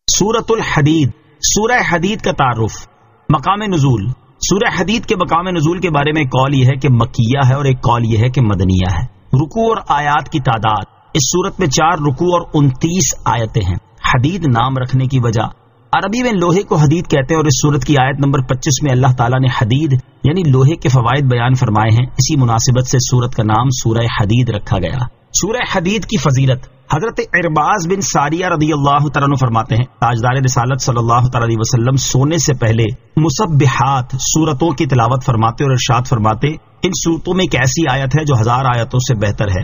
سورۃ الحدید، سورہ حدید کا تعارف۔ مقام نزول، سورہ حدید کے مقام نزول کے بارے میں ایک قول یہ ہے کہ مکیہ ہے اور ایک قول یہ ہے کہ مدنیہ ہے۔ رکوع اور آیات کی تعداد، اس سورت میں 4 رکوع اور 29 آیتیں ہیں۔ حدید نام رکھنے کی وجہ، عربی میں لوہے کو حدید کہتے ہیں اور اس سورت کی آیت نمبر 25 میں اللہ تعالیٰ نے حدید یعنی لوہے کے فوائد بیان فرمائے ہیں۔ اسی مناسبت سے سورت کا نام سورہ حدید رکھا گیا۔ سورہ حدید کی فضیلت، حضرت ارباز بن ساریہ رضی اللہ تعالیٰ عنہ فرماتے ہیں تاجدار رسالت صلی اللہ تعالیٰ علیہ وسلم سونے سے پہلے مسبحات سورتوں کی تلاوت فرماتے اور ارشاد فرماتے ان سورتوں میں ایک ایسی آیت ہے جو 1000 آیتوں سے بہتر ہے۔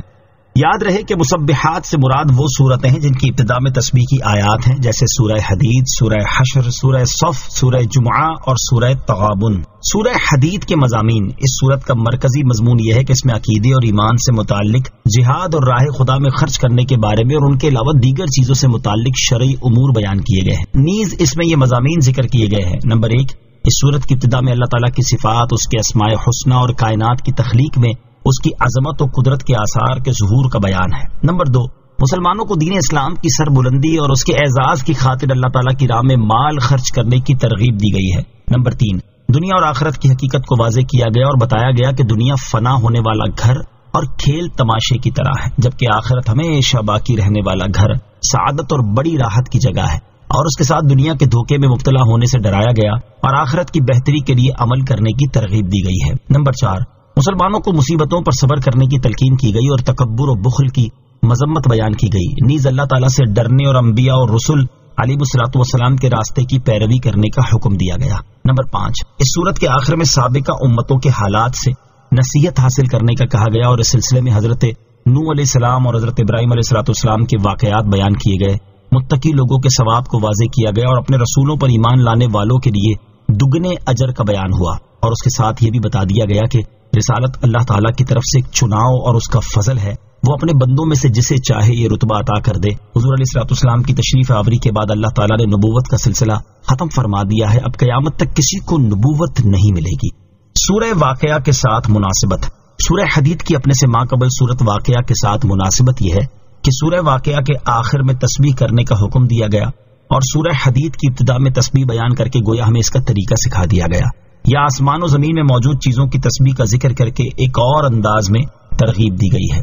یاد رہے کہ مسبحات سے مراد وہ سورتیں ہیں جن کی ابتدا میں تسبیح کی آیات ہیں، جیسے سورہ حدید، سورہ حشر، سورہ صف، سورہ جمعہ اور سورہ تغابن۔ سورہ حدید کے مضامین، اس سورت کا مرکزی مضمون یہ ہے کہ اس میں عقیدے اور ایمان سے متعلق جہاد اور راہ خدا میں خرچ کرنے کے بارے میں اور ان کے علاوہ دیگر چیزوں سے متعلق شرعی امور بیان کیے گئے ہیں۔ نیز اس میں یہ مضامین ذکر کیے گئے ہیں۔ نمبر 1، اس سورت کی ابتدا میں اللہ تعالیٰ کی صفات، اس کے اسماء حسنہ اور کائنات کی تخلیق میں اس کی عظمت و قدرت کے آثار کے ظہور کا بیان ہے۔ نمبر 2، مسلمانوں کو دین اسلام کی سربلندی اور اس کے اعزاز کی خاطر اللہ تعالیٰ کی راہ میں مال خرچ کرنے کی ترغیب دی گئی ہے۔ نمبر 3، دنیا اور آخرت کی حقیقت کو واضح کیا گیا اور بتایا گیا کہ دنیا فنا ہونے والا گھر اور کھیل تماشے کی طرح ہے، جبکہ آخرت ہمیشہ باقی رہنے والا گھر، سعادت اور بڑی راحت کی جگہ ہے، اور اس کے ساتھ دنیا کے دھوکے میں مبتلا ہونے سے ڈرایا گیا اور آخرت کی بہتری کے لیے عمل کرنے کی ترغیب دی گئی ہے۔ نمبر 4، مسلمانوں کو مصیبتوں پر صبر کرنے کی تلقین کی گئی اور تکبر و بخل کی مذمت بیان کی گئی۔ نیز اللہ تعالیٰ سے ڈرنے اور انبیاء اور رسل علیہ الصلوۃ والسلام کے راستے کی پیروی کرنے کا حکم دیا گیا۔ نمبر 5، اس سورت کے آخر میں سابقہ امتوں کے حالات سے نصیحت حاصل کرنے کا کہا گیا اور اس سلسلے میں حضرت نوح علیہ السلام اور حضرت ابراہیم علیہ الصلوۃ والسلام کے واقعات بیان کیے گئے۔ متقی لوگوں کے ثواب کو واضح کیا گیا اور اپنے رسولوں پر ایمان لانے والوں کے لیے دگنے اجر کا بیان ہوا، اور اس کے ساتھ یہ بھی بتا دیا گیا کہ رسالت اللہ تعالیٰ کی طرف سے ایک چناؤ اور اس کا فضل ہے، وہ اپنے بندوں میں سے جسے چاہے یہ رتبہ عطا کر دے۔ حضور علیہ الصلوۃ والسلام کی تشریف آوری کے بعد اللہ تعالیٰ نے نبوت کا سلسلہ ختم فرما دیا ہے، اب قیامت تک کسی کو نبوت نہیں ملے گی۔ سورہ واقعہ کے ساتھ مناسبت، سورہ حدید کی اپنے سے ماقبل سورت واقعہ کے ساتھ مناسبت یہ ہے کہ سورہ واقعہ کے آخر میں تسبیح کرنے کا حکم دیا گیا اور سورہ حدید کی ابتدا میں تسبیح بیان کر کے گویا ہمیں اس کا طریقہ سکھا دیا گیا، یا آسمان و زمین میں موجود چیزوں کی تسبیح کا ذکر کر کے ایک اور انداز میں ترغیب دی گئی ہے۔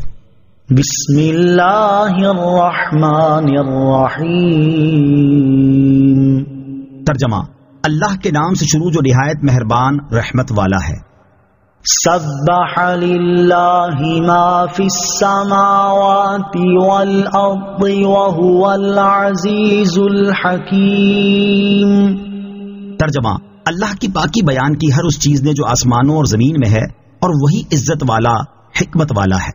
بسم اللہ الرحمن الرحیم۔ ترجمہ، اللہ کے نام سے شروع جو نہایت مہربان رحمت والا ہے۔ سبح للہ ما فی السماوات والارض وهو العزیز الحکیم۔ ترجمہ، اللہ کی پاکی بیان کی ہر اس چیز نے جو آسمانوں اور زمین میں ہے اور وہی عزت والا حکمت والا ہے۔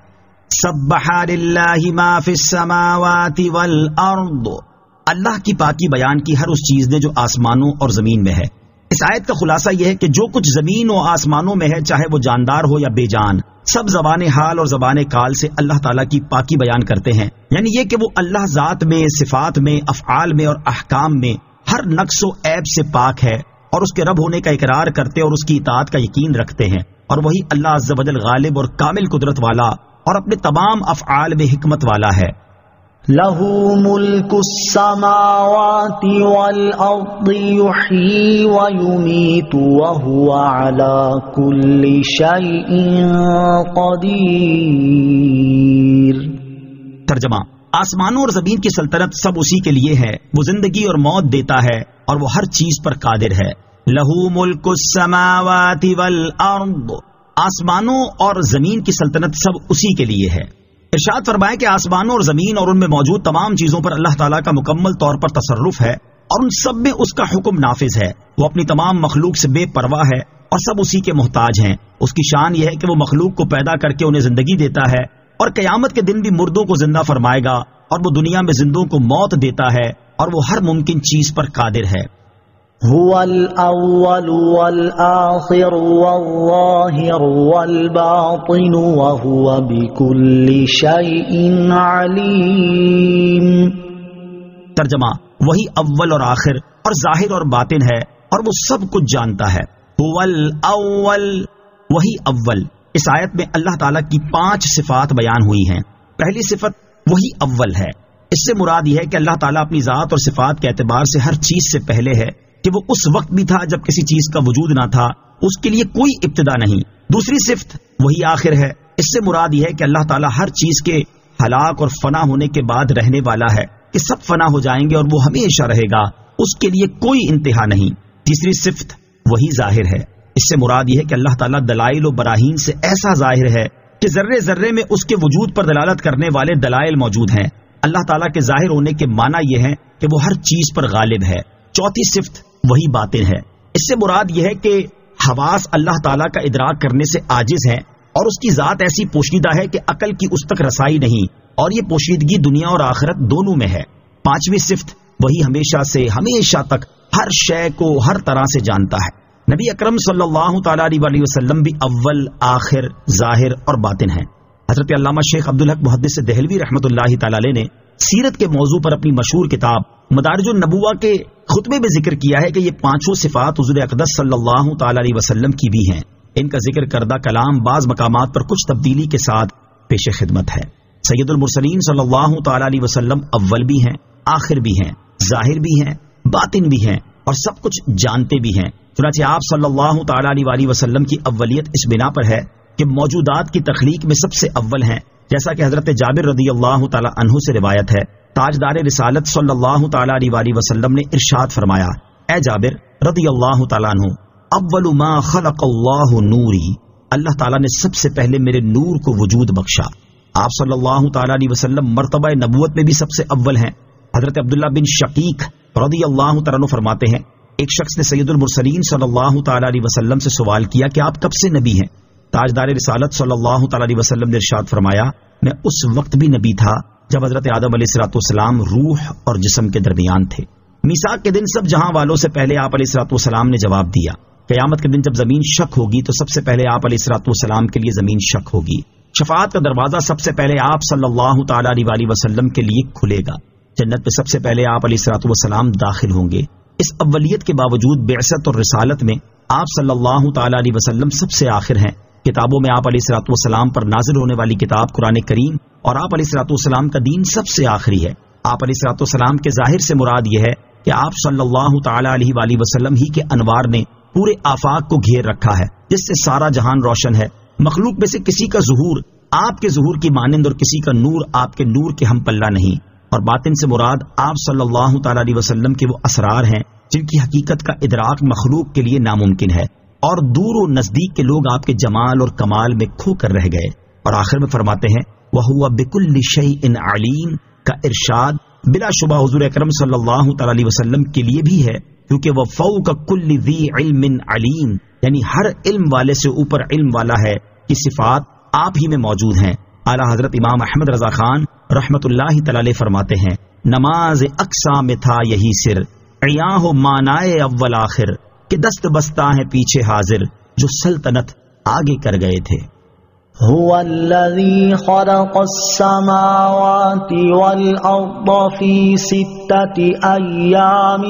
سبح للہ ما فی السماوات والارض، اللہ کی پاکی بیان کی ہر اس چیز نے جو آسمانوں اور زمین میں ہے۔ اس آیت کا خلاصہ یہ ہے کہ جو کچھ زمین و آسمانوں میں ہے، چاہے وہ جاندار ہو یا بے جان، سب زبان حال اور زبان کال سے اللہ تعالیٰ کی پاکی بیان کرتے ہیں، یعنی یہ کہ وہ اللہ ذات میں، صفات میں، افعال میں اور احکام میں ہر نقص و عیب سے پاک ہے اور اس کے رب ہونے کا اقرار کرتے اور اس کی اطاعت کا یقین رکھتے ہیں، اور وہی اللہ عز و جل غالب اور کامل قدرت والا اور اپنے تمام افعال میں حکمت والا ہے۔ لہ ملک السماوات والارض یحیی ویمیت وہو علی کل شیء قدیر۔ ترجمہ، آسمانوں اور زمین کی سلطنت سب اسی کے لیے ہے، وہ زندگی اور موت دیتا ہے اور وہ ہر چیز پر قادر ہے۔ لہ ملک السماوات والارض، آسمانوں اور زمین کی سلطنت سب اسی کے لیے ہے۔ ارشاد فرمائے کہ آسمانوں اور زمین اور ان میں موجود تمام چیزوں پر اللہ تعالیٰ کا مکمل طور پر تصرف ہے اور ان سب میں اس کا حکم نافذ ہے۔ وہ اپنی تمام مخلوق سے بے پرواہ ہے اور سب اسی کے محتاج ہیں۔ اس کی شان یہ ہے کہ وہ مخلوق کو پیدا کر کے انہیں زندگی دیتا ہے اور قیامت کے دن بھی مردوں کو زندہ فرمائے گا، اور وہ دنیا میں زندوں کو موت دیتا ہے اور وہ ہر ممکن چیز پر قادر ہے۔ هو الأول والآخر والظاهر والباطن وهو بكل شيء عليم۔ ترجمہ، وہی اول اور آخر اور ظاہر اور باطن ہے اور وہ سب کچھ جانتا ہے۔ هو الاول، وہی اول۔ اس آیت میں اللہ تعالیٰ کی 5 صفات بیان ہوئی ہیں۔ پہلی صفت وہی اول ہے، اس سے مراد یہ ہے کہ اللہ تعالیٰ اپنی ذات اور صفات کے اعتبار سے ہر چیز سے پہلے ہے کہ وہ اس وقت بھی تھا جب کسی چیز کا وجود نہ تھا، اس کے لیے کوئی ابتدا نہیں۔ دوسری صفت وہی آخر ہے، اس سے مراد یہ ہے کہ اللہ تعالیٰ ہر چیز کے ہلاک اور فنا ہونے کے بعد رہنے والا ہے کہ سب فنا ہو جائیں گے اور وہ ہمیشہ رہے گا، اس کے لیے کوئی انتہا نہیں۔ تیسری صفت وہی ظاہر ہے، اس سے مراد یہ ہے کہ اللہ تعالیٰ دلائل و براہین سے ایسا ظاہر ہے کہ ذرے ذرے میں اس کے وجود پر دلالت کرنے والے دلائل موجود ہیں۔ اللہ تعالیٰ کے ظاہر ہونے کے معنی یہ ہے کہ وہ ہر چیز پر غالب ہے۔ چوتھی صفت وہی باطن ہے، اس سے مراد یہ ہے کہ حواس اللہ تعالیٰ کا ادراک کرنے سے عاجز ہیں اور اس کی ذات ایسی پوشیدہ ہے کہ عقل کی اس تک رسائی نہیں، اور یہ پوشیدگی دنیا اور آخرت دونوں میں ہے۔ پانچویں صفت وہی ہمیشہ سے ہمیشہ تک ہر شے کو ہر طرح سے جانتا ہے۔ نبی اکرم صلی اللہ تعالیٰ علیہ وسلم بھی اول، آخر، ظاہر اور باطن ہیں۔ حضرت علامہ شیخ عبدالحق محدث دہلوی رحمۃ اللہ تعالی علیہ نے سیرت کے موضوع پر اپنی مشہور کتاب مدارج النبوہ کے خطبے میں ذکر کیا ہے کہ یہ پانچوں صفات حضور اقدس صلی اللہ تعالی علیہ وسلم کی بھی ہیں۔ ان کا ذکر کردہ کلام بعض مقامات پر کچھ تبدیلی کے ساتھ پیش خدمت ہے۔ سید المرسلین صلی اللہ تعالی علیہ وسلم اول بھی ہیں، آخر بھی ہیں، ظاہر بھی ہیں، باطن بھی ہیں اور سب کچھ جانتے بھی ہیں۔ چنانچہ آپ صلی اللہ تعالی علیہ وسلم کی اولیت اس بنا پر ہے کہ موجودات کی تخلیق میں سب سے اول ہیں، جیسا کہ حضرت جابر رضی اللہ تعالی عنہ سے روایت ہے۔ تاجدار رسالت صلی اللہ تعالی علیہ وسلم نے ارشاد فرمایا، اے جابر رضی اللہ تعالی عنہ، اول ما خلق اللہ نوری، اللہ تعالیٰ نے سب سے پہلے میرے نور کو وجود بخشا۔ آپ صلی اللہ تعالی علیہ وسلم مرتبہ نبوت میں بھی سب سے اول ہیں۔ حضرت عبداللہ بن شقیق رضی اللہ تعالیٰ عنہ فرماتے ہیں، ایک شخص نے سید المرسلین صلی اللہ تعالی علیہ وسلم سے سوال کیا کہ آپ کب سے نبی ہیں؟ تاجدار رسالت صلی اللہ تعالی علیہ وسلم نے ارشاد فرمایا، میں اس وقت بھی نبی تھا جب حضرت آدم علیہ الصلوۃ والسلام روح اور جسم کے درمیان تھے۔ میثاق کے دن سب جہاں والوں سے پہلے آپ علیہ الصلوۃ والسلام نے جواب دیا۔ قیامت کے دن جب زمین شک ہوگی تو سب سے پہلے آپ علیہ الصلوۃ والسلام کے لیے زمین شک ہوگی۔ شفاعت کا دروازہ سب سے پہلے آپ صلی اللہ تعالی علیہ وسلم کے لیے کھلے گا۔ جنت میں سب سے پہلے آپ علیہ الصلوۃ والسلام داخل ہوں گے۔ اس اولیت کے باوجود بعثت اور رسالت میں آپ صلی اللہ تعالی علیہ وسلم سب سے آخر ہیں۔ کتابوں میں آپ علیہ الصلوۃ والسلام پر نازل ہونے والی کتاب قرآن کریم اور آپ علیہ الصلوۃ والسلام کا دین سب سے آخری ہے۔ آپ علیہ الصلوۃ والسلام کے ظاہر سے مراد یہ ہے کہ آپ صلی اللہ تعالی علیہ وسلم ہی کے انوار نے پورے آفاق کو گھیر رکھا ہے، جس سے سارا جہان روشن ہے۔ مخلوق میں سے کسی کا ظہور آپ کے ظہور کی مانند اور کسی کا نور آپ کے نور کے ہم پلہ نہیں۔ اور باطن سے مراد آپ صلی اللہ تعالی علیہ وسلم کے وہ اسرار ہیں جن کی حقیقت کا ادراک مخلوق کے لیے ناممکن ہے، اور دور و نزدیک کے لوگ آپ کے جمال اور کمال میں کھو کر رہ گئے۔ اور آخر میں فرماتے ہیں وَهُوَ بِكُلِّ شَيْءٍ عَلِيمٌ کا ارشاد بلا شبہ حضور اکرم صلی اللہ تعالی علیہ وسلم کے لیے بھی ہے، کیونکہ وہ فوق کل ذی علم علیم، یعنی ہر علم والے سے اوپر علم والا ہے کہ صفات آپ ہی میں موجود ہیں۔ اعلیٰ حضرت امام احمد رضا خان رحمت اللہ تعالی علیہ فرماتے ہیں، نماز اقصا میں تھا یہی سر، عیاں ہو مانائے اول آخر، کہ دست بستہ ہیں پیچھے حاضر جو سلطنت آگے کر گئے تھے۔ هو الذي خلق السماوات والأرض في 6 أيام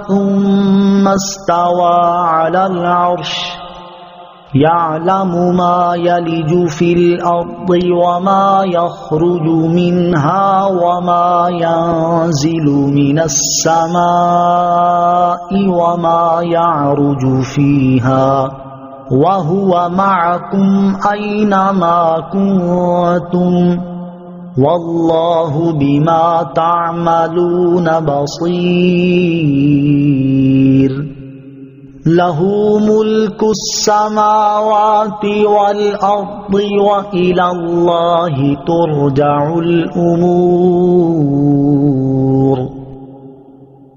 ثم استوى على العرش يعلم ما يلج في الأرض وما يخرج منها وما ينزل من السماء وما يعرج فيها وَهُوَ مَعَكُمْ أَيْنَمَا كُنتُمْ وَاللَّهُ بِمَا تَعْمَلُونَ بَصِيرٌ لَهُ مُلْكُ السَّمَاوَاتِ وَالْأَرْضِ وَإِلَى اللَّهِ تُرْجَعُ الْأُمُورُ۔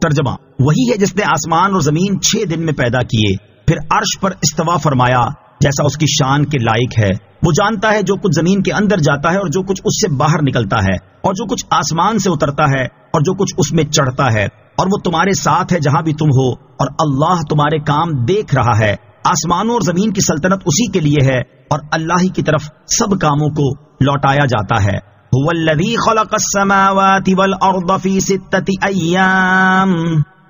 ترجمہ وہی ہے جس نے آسمان اور زمین 6 دن میں پیدا کیے، پھر عرش پر استوا فرمایا جیسا اس کی شان کے لائق ہے۔ وہ جانتا ہے جو کچھ زمین کے اندر جاتا ہے اور جو کچھ اس سے باہر نکلتا ہے، اور جو کچھ آسمان سے اترتا ہے اور جو کچھ اس میں چڑھتا ہے، اور وہ تمہارے ساتھ ہے جہاں بھی تم ہو، اور اللہ تمہارے کام دیکھ رہا ہے۔ آسمانوں اور زمین کی سلطنت اسی کے لیے ہے اور اللہ ہی کی طرف سب کاموں کو لوٹایا جاتا ہے۔ هو الذی خلق السماوات والارض فی 6 ایام،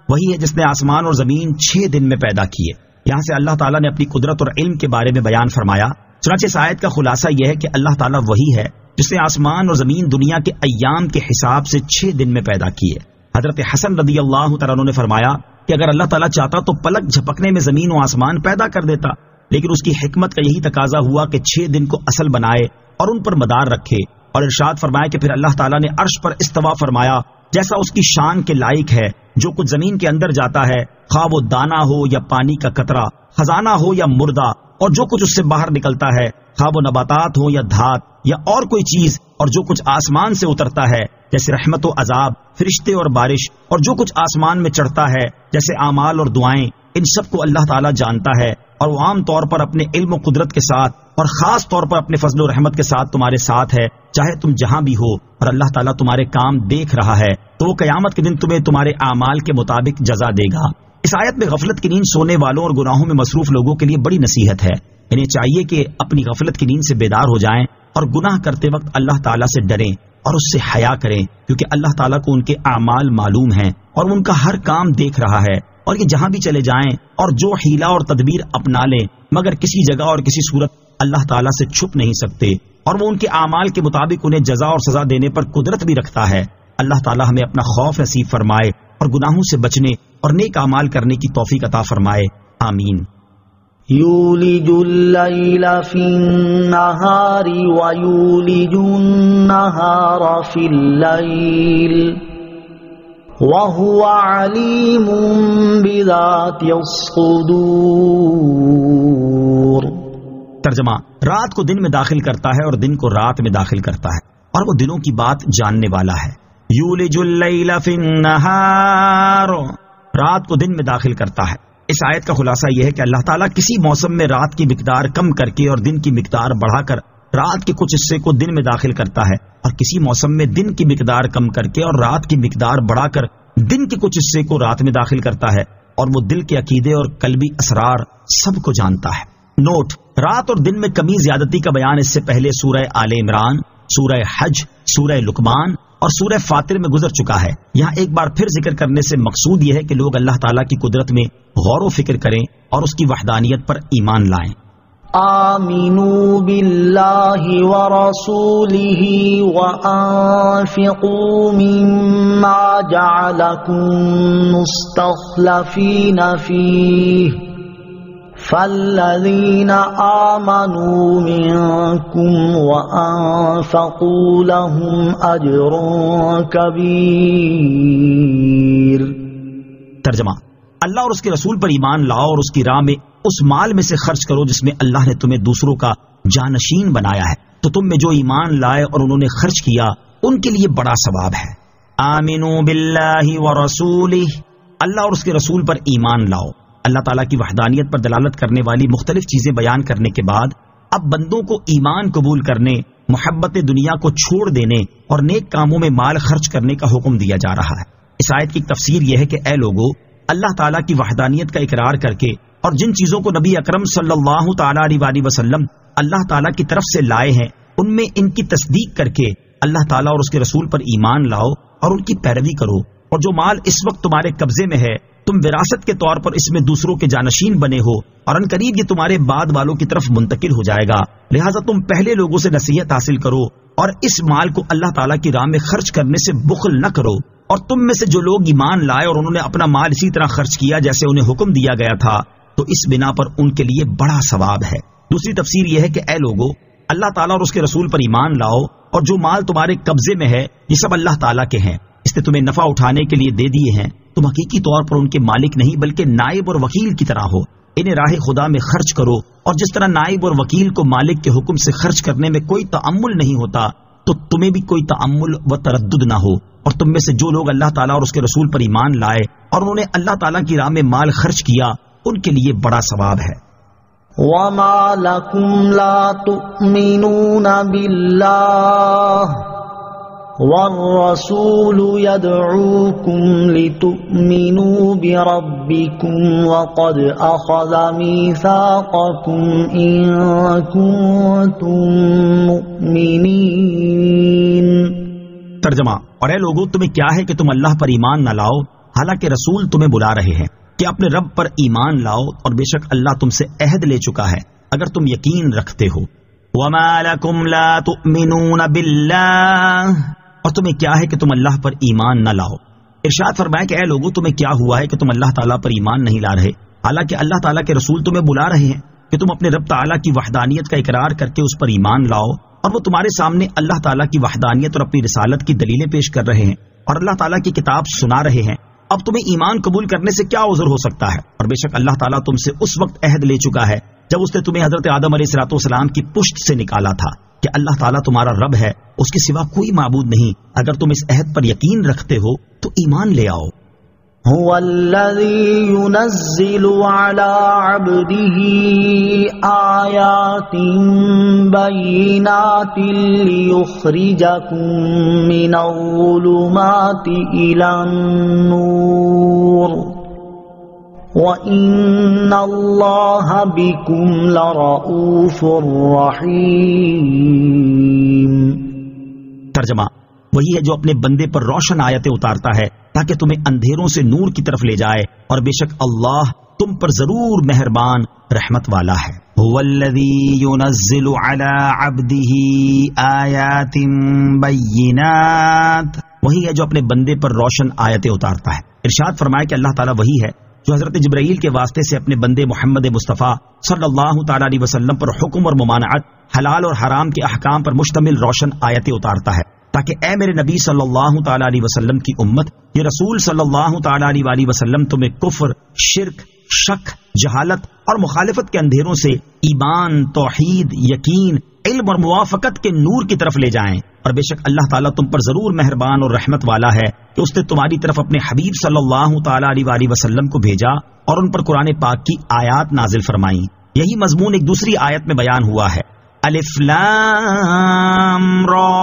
وہی ہے جس نے آسمان اور زمین 6 دن میں پیدا کیے۔ یہاں سے اللہ تعالیٰ نے اپنی قدرت اور علم کے بارے میں بیان فرمایا۔ چنانچہ اس آیت کا خلاصہ یہ ہے کہ اللہ تعالیٰ وہی ہے جس نے آسمان اور زمین دنیا کے ایام کے حساب سے 6 دن میں پیدا کیے۔ حضرت حسن رضی اللہ تعالیٰ عنہ نے فرمایا کہ اگر اللہ تعالیٰ چاہتا تو پلک جھپکنے میں زمین و آسمان پیدا کر دیتا، لیکن اس کی حکمت کا یہی تقاضا ہوا کہ 6 دن کو اصل بنائے اور ان پر مدار رکھے، اور ارشاد فرمایا کہ پھر اللہ تعالیٰ نے عرش پر استوا فرمایا جیسا اس کی شان کے لائق ہے۔ جو کچھ زمین کے اندر جاتا ہے، خواہ وہ دانہ ہو یا پانی کا قطرہ، خزانہ ہو یا مردہ، اور جو کچھ اس سے باہر نکلتا ہے، خواہ وہ نباتات ہو یا دھات یا اور کوئی چیز، اور جو کچھ آسمان سے اترتا ہے جیسے رحمت و عذاب، فرشتے اور بارش، اور جو کچھ آسمان میں چڑھتا ہے جیسے اعمال اور دعائیں، ان سب کو اللہ تعالیٰ جانتا ہے، اور وہ عام طور پر اپنے علم و قدرت کے ساتھ اور خاص طور پر اپنے فضل و رحمت کے ساتھ تمہارے ساتھ ہے، چاہے تم جہاں بھی ہو، اور اللہ تعالیٰ تمہارے کام دیکھ رہا ہے، تو وہ قیامت کے دن تمہیں تمہارے اعمال کے مطابق جزا دے گا۔ اس آیت میں غفلت کی نیند سونے والوں اور گناہوں میں مصروف لوگوں کے لیے بڑی نصیحت ہے۔ انہیں چاہیے کہ اپنی غفلت کی نیند سے بیدار ہو جائیں اور گناہ کرتے وقت اللہ تعالیٰ سے ڈریں اور اس سے حیا کریں، کیونکہ اللہ تعالیٰ کو ان کے اعمال معلوم ہیں اور وہ ان کا ہر کام دیکھ رہا ہے، اور یہ جہاں بھی چلے جائیں اور جو حیلہ اور تدبیر اپنا لیں، مگر کسی جگہ اور کسی صورت اللہ تعالیٰ سے چھپ نہیں سکتے، اور وہ ان کے اعمال کے مطابق انہیں جزا اور سزا دینے پر قدرت بھی رکھتا ہے۔ اللہ تعالیٰ ہمیں اپنا خوف نصیب فرمائے اور گناہوں سے بچنے اور نیک اعمال کرنے کی توفیق عطا فرمائے، آمین۔ یولج اللیل فی النہار ویولج النہار فی اللیل وَهُوَ عَلِيمٌ بِذَاتِ الصُّدُورِ۔ ترجمہ: رات کو دن میں داخل کرتا ہے اور دن کو رات میں داخل کرتا ہے، اور وہ دلوں کی بات جاننے والا ہے۔ یولج اللیل فی النہار، رات کو دن میں داخل کرتا ہے۔ اس آیت کا خلاصہ یہ ہے کہ اللہ تعالیٰ کسی موسم میں رات کی مقدار کم کر کے اور دن کی مقدار بڑھا کر رات کے کچھ حصے کو دن میں داخل کرتا ہے، اور کسی موسم میں دن کی مقدار کم کر کے اور رات کی مقدار بڑھا کر دن کے کچھ حصے کو رات میں داخل کرتا ہے، اور وہ دل کے عقیدے اور قلبی اسرار سب کو جانتا ہے۔ نوٹ: رات اور دن میں کمی زیادتی کا بیان اس سے پہلے سورہ آل عمران، سورہ حج، سورہ لقمان اور سورہ فاطر میں گزر چکا ہے۔ یہاں ایک بار پھر ذکر کرنے سے مقصود یہ ہے کہ لوگ اللہ تعالیٰ کی قدرت میں غور و فکر کریں اور اس کی وحدانیت پر ایمان لائیں۔ آمنوا باللہ ورسولہ وانفقوا مما جعلکم مستخلفین فیہ فالذین آمنوا منکم وانفقوا لهم اجر کبیر۔ ترجمہ: اللہ اور اس کے رسول پر ایمان لاؤ اور اس کی راہ میں اس مال میں سے خرچ کرو جس میں اللہ نے تمہیں دوسروں کا جانشین بنایا ہے، تو تم میں جو ایمان لائے اور انہوں نے خرچ کیا ان کے لیے بڑا ثواب ہے۔ آمنوا باللہ ورسولہ، اللہ اور اس کے رسول پر ایمان لاؤ۔ اللہ تعالیٰ کی وحدانیت پر دلالت کرنے والی مختلف چیزیں بیان کرنے کے بعد اب بندوں کو ایمان قبول کرنے، محبت دنیا کو چھوڑ دینے اور نیک کاموں میں مال خرچ کرنے کا حکم دیا جا رہا ہے۔ اس آیت کی تفسیر یہ ہے کہ اے لوگو، اللہ تعالیٰ کی وحدانیت کا اقرار کر کے اور جن چیزوں کو نبی اکرم صلی اللہ تعالیٰ علیہ وسلم اللہ تعالیٰ کی طرف سے لائے ہیں ان میں ان کی تصدیق کر کے اللہ تعالیٰ اور اس کے رسول پر ایمان لاؤ اور ان کی پیروی کرو، اور جو مال اس وقت تمہارے قبضے میں ہے تم وراثت کے طور پر اس میں دوسروں کے جانشین بنے ہو، اور ان قریب یہ تمہارے بعد والوں کی طرف منتقل ہو جائے گا، لہٰذا تم پہلے لوگوں سے نصیحت حاصل کرو اور اس مال کو اللہ تعالیٰ کی راہ میں خرچ کرنے سے بخل نہ کرو، اور تم میں سے جو لوگ ایمان لائے اور انہوں نے اپنا مال اسی طرح خرچ کیا جیسے انہیں حکم دیا گیا تھا تو اس بنا پر ان کے لیے بڑا ثواب ہے۔ دوسری تفسیر یہ ہے کہ اے لوگو، اللہ تعالیٰ اور اس کے رسول پر ایمان لاؤ اور جو مال تمہارے قبضے میں ہے یہ سب اللہ تعالیٰ کے ہیں، اس نے تمہیں نفع اٹھانے کے لیے دے دیے ہیں، تم حقیقی طور پر ان کے مالک نہیں بلکہ نائب اور وکیل کی طرح ہو، انہیں راہ خدا میں خرچ کرو، اور جس طرح نائب اور وکیل کو مالک کے حکم سے خرچ کرنے میں کوئی تأمل نہیں ہوتا تو تمہیں بھی کوئی تأمل و تردد نہ ہو، اور تم میں سے جو لوگ اللہ تعالیٰ اور اس کے رسول پر ایمان لائے اور انہوں نے اللہ تعالیٰ کی راہ میں مال خرچ کیا ان کے لیے بڑا ثواب ہے۔ وَمَا لَكُمْ لَا تُؤْمِنُونَ بِاللَّهِ وَالرَّسُولُ يَدْعُوكُمْ لِتُؤْمِنُوا بِرَبِّكُمْ وَقَدْ أَخَذَ مِيثَاقَكُمْ إِن كُنتُم مُّؤْمِنِينَ۔ ترجمہ: اور اے لوگو، تمہیں کیا ہے کہ تم اللہ پر ایمان نہ لاؤ حالانکہ رسول تمہیں بلا رہے ہیں کہ اپنے رب پر ایمان لاؤ، اور بے شک اللہ تم سے عہد لے چکا ہے اگر تم یقین رکھتے ہو۔ وما لکم لا تؤمنون باللہ، اور تمہیں کیا ہے کہ تم اللہ پر ایمان نہ لاؤ۔ ارشاد فرمایا کہ اے لوگوں تمہیں کیا ہوا ہے کہ تم اللہ تعالیٰ پر ایمان نہیں لا رہے، حالانکہ اللہ تعالیٰ کے رسول تمہیں بلا رہے ہیں کہ تم اپنے رب تعالیٰ کی وحدانیت کا اقرار کر کے اس پر ایمان لاؤ، اور وہ تمہارے سامنے اللہ تعالیٰ کی وحدانیت اور اپنی رسالت کی دلیلیں پیش کر رہے ہیں اور اللہ تعالیٰ کی کتاب سنا رہے ہیں۔ اب تمہیں ایمان قبول کرنے سے کیا عذر ہو سکتا ہے؟ اور بے شک اللہ تعالیٰ تم سے اس وقت عہد لے چکا ہے جب اس نے تمہیں حضرت آدم علیہ الصلوۃ والسلام کی پشت سے نکالا تھا کہ اللہ تعالیٰ تمہارا رب ہے، اس کے سوا کوئی معبود نہیں۔ اگر تم اس عہد پر یقین رکھتے ہو تو ایمان لے آؤ۔ هو الذي ينزل على عبده آيات بينات ليخرجكم من الظلمات إلى النور وَإِنَّ اللَّهَ بِكُمْ لَرَؤُوفٌ رَحِيمٌ۔ ترجمہ، وہی ہے جو اپنے بندے پر روشن آیتیں اتارتا ہے تاکہ تمہیں اندھیروں سے نور کی طرف لے جائے، اور بے شک اللہ تم پر ضرور مہربان رحمت والا ہے۔ هُوَ الَّذِي يُنَزِّلُ عَلَى عَبْدِهِ آيَاتٍ بَيِّنَاتٍ، وہی ہے جو اپنے بندے پر روشن آیتیں اتارتا ہے۔ ارشاد فرمایا کہ اللہ تعالیٰ وہی ہے جو حضرت جبرائیل کے واسطے سے اپنے بندے محمد مصطفیٰ صلی اللہ تعالیٰ علیہ وسلم پر حکم اور ممانعت، حلال اور حرام کے احکام پر مشتمل روشن آیتیں اتارتا ہے تاکہ اے میرے نبی صلی اللہ تعالیٰ علیہ وسلم کی امت، یہ رسول صلی اللہ تعالیٰ علیہ وسلم تمہیں کفر، شرک، شک، جہالت اور مخالفت کے اندھیروں سے ایمان، توحید، یقین، علم اور موافقت کے نور کی طرف لے جائیں، اور بے شک اللہ تعالیٰ تم پر ضرور مہربان اور رحمت والا ہے کہ اس نے تمہاری طرف اپنے حبیب صلی اللہ تعالیٰ علیہ وسلم کو بھیجا اور ان پر قرآن پاک کی آیات نازل فرمائیں۔ یہی مضمون ایک دوسری آیت میں بیان ہوا ہے۔ الف لام را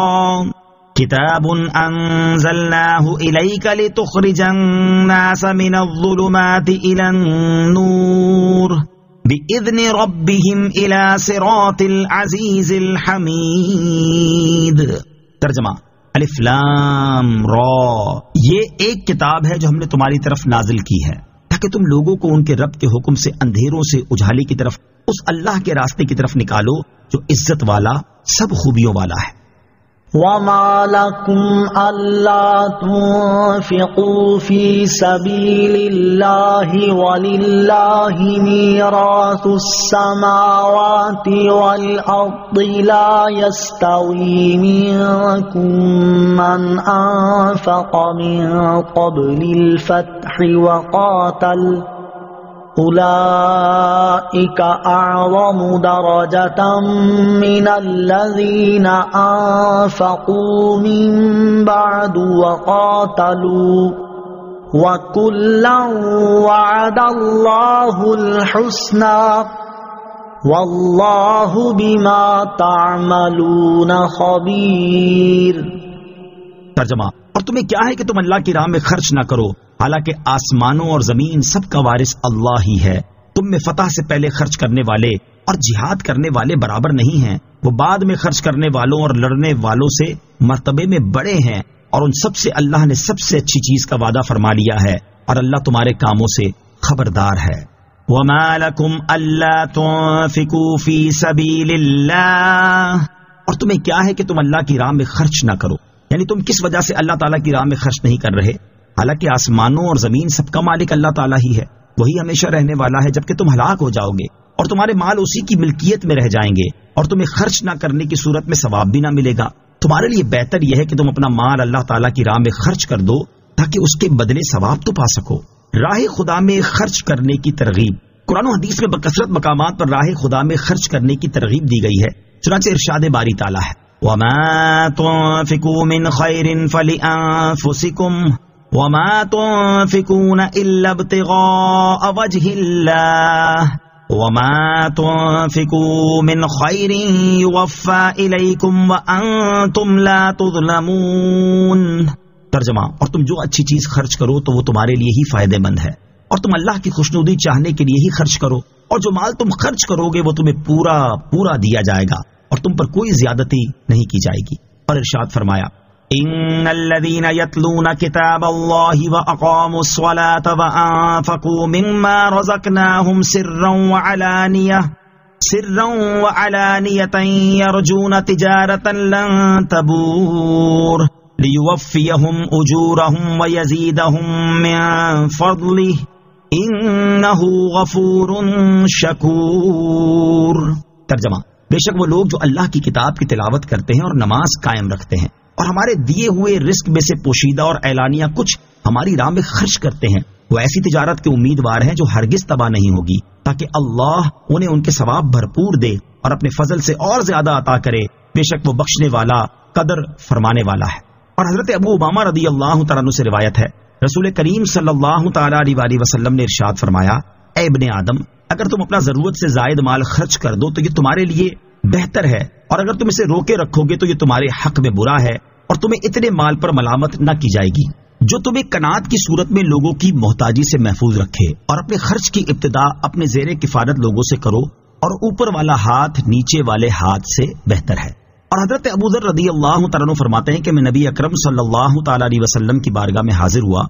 کتاب انزلناہ الیک لتخرج الناس من الظلمات الى النور بِإِذْنِ رَبِّهِمْ إِلَى صِرَاطِ الْعَزِيزِ الْحَمِيدِ۔ ترجمہ، الف لام را، یہ ایک کتاب ہے جو ہم نے تمہاری طرف نازل کی ہے تاکہ تم لوگوں کو ان کے رب کے حکم سے اندھیروں سے اجالے کی طرف، اس اللہ کے راستے کی طرف نکالو جو عزت والا، سب خوبیوں والا ہے۔ وَمَا لَكُمْ أَلَّا تُنْفِقُوا فِي سَبِيلِ اللَّهِ وَلِلَّهِ مِيرَاثُ السَّمَاوَاتِ وَالْأَرْضِ لَا يَسْتَوِي مِنكُم مَّنْ أَنفَقَ مِن قَبْلِ الْفَتْحِ وَقَاتَلَ أولئك أعظم درجة من الذين أنفقوا من بعد وقاتلوا وكلا وعد الله الحسنى والله بما تعملون خبير۔ ترجمہ، اور تمہیں کیا ہے کہ تم اللہ کی راہ میں خرچ نہ کرو، حالانکہ آسمانوں اور زمین سب کا وارث اللہ ہی ہے۔ تم میں فتح سے پہلے خرچ کرنے والے اور جہاد کرنے والے برابر نہیں ہیں، وہ بعد میں خرچ کرنے والوں اور لڑنے والوں سے مرتبے میں بڑے ہیں، اور ان سب سے اللہ نے سب سے اچھی چیز کا وعدہ فرما لیا ہے، اور اللہ تمہارے کاموں سے خبردار ہے۔ وَمَا لَكُمْ أَلَّا تُنْفِقُوا فِي سَبِيلِ اللَّهِ، اور تمہیں کیا ہے کہ تم اللہ کی راہ میں خرچ نہ کرو، یعنی تم کس وجہ سے اللہ تعالیٰ کی راہ میں خرچ نہیں کر رہے، حالانکہ آسمانوں اور زمین سب کا مالک اللہ تعالیٰ ہی ہے، وہی ہمیشہ رہنے والا ہے جبکہ تم ہلاک ہو جاؤ گے، اور تمہارے مال اسی کی ملکیت میں رہ جائیں گے، اور تمہیں خرچ نہ کرنے کی صورت میں ثواب بھی نہ ملے گا۔ تمہارے لیے بہتر یہ ہے کہ تم اپنا مال اللہ تعالیٰ کی راہ میں خرچ کر دو تاکہ اس کے بدلے ثواب تو پا سکو۔ راہ خدا میں خرچ کرنے کی ترغیب، قرآن و حدیث میں بکثرت مقامات پر راہ خدا میں خرچ کرنے کی ترغیب دی گئی ہے، چنانچہ ارشاد باری تعالیٰ ہے وَمَا تُنْفِقُوا مِنْ خَيْرٍ فَلِأَنفُسِكُمْ وَمَا تُنْفِقُونَ إِلَّا ابْتِغَاءَ وَجْهِ اللَّهِ وَمَا تُنْفِقُوا مِنْ خَيْرٍ يُوَفَّى إِلَيْكُمْ وَأَنْتُمْ لَا تُظْلَمُونَ۔ ترجمہ، اور تم جو اچھی چیز خرچ کرو تو وہ تمہارے لیے ہی فائدہ مند ہے، اور تم اللہ کی خوشنودی چاہنے کے لیے ہی خرچ کرو، اور جو مال تم خرچ کرو گے وہ تمہیں پورا پورا دیا جائے گا، اور تم پر کوئی زیادتی نہیں کی جائے گی۔ اور ارشاد فرمایا ان الذين يتلون كتاب الله واقاموا الصلاة وانفقوا مما رزقناهم سرا وعلانية يرجون تجارة لن تبور ليوفيهم أجورهم ويزيدهم من فضله إنه غفور شكور۔ ترجمہ، بے شک وہ لوگ جو اللہ کی کتاب کی تلاوت کرتے ہیں اور نماز قائم رکھتے ہیں اور ہمارے دیے ہوئے رزق میں سے پوشیدہ اور اعلانیہ کچھ ہماری راہ میں خرچ کرتے ہیں، وہ ایسی تجارت کے امیدوار ہیں جو ہرگز تباہ نہیں ہوگی، تاکہ اللہ انہیں ان کے ثواب بھرپور دے اور اپنے فضل سے اور زیادہ عطا کرے، بے شک وہ بخشنے والا قدر فرمانے والا ہے۔ اور حضرت ابو امامہ رضی اللہ تعالیٰ عنہ سے روایت ہے، رسول کریم صلی اللہ تعالیٰ علیہ وسلم نے ارشاد فرمایا، اے ابن آدم، اگر تم اپنا ضرورت سے زائد مال خرچ کر دو تو یہ تمہارے لیے بہتر ہے، اور اگر تم اسے روکے رکھو گے تو یہ تمہارے حق میں برا ہے، اور تمہیں اتنے مال پر ملامت نہ کی جائے گی جو تمہیں قناعت کی صورت میں لوگوں کی محتاجی سے محفوظ رکھے، اور اپنے خرچ کی ابتدا اپنے زیر کفالت لوگوں سے کرو، اور اوپر والا ہاتھ نیچے والے ہاتھ سے بہتر ہے۔ اور حضرت ابو ذر رضی اللہ تعالیٰ عنہ فرماتے ہیں کہ میں نبی اکرم صلی اللہ تعالیٰ علیہ وسلم کی بارگاہ میں حاضر ہوا،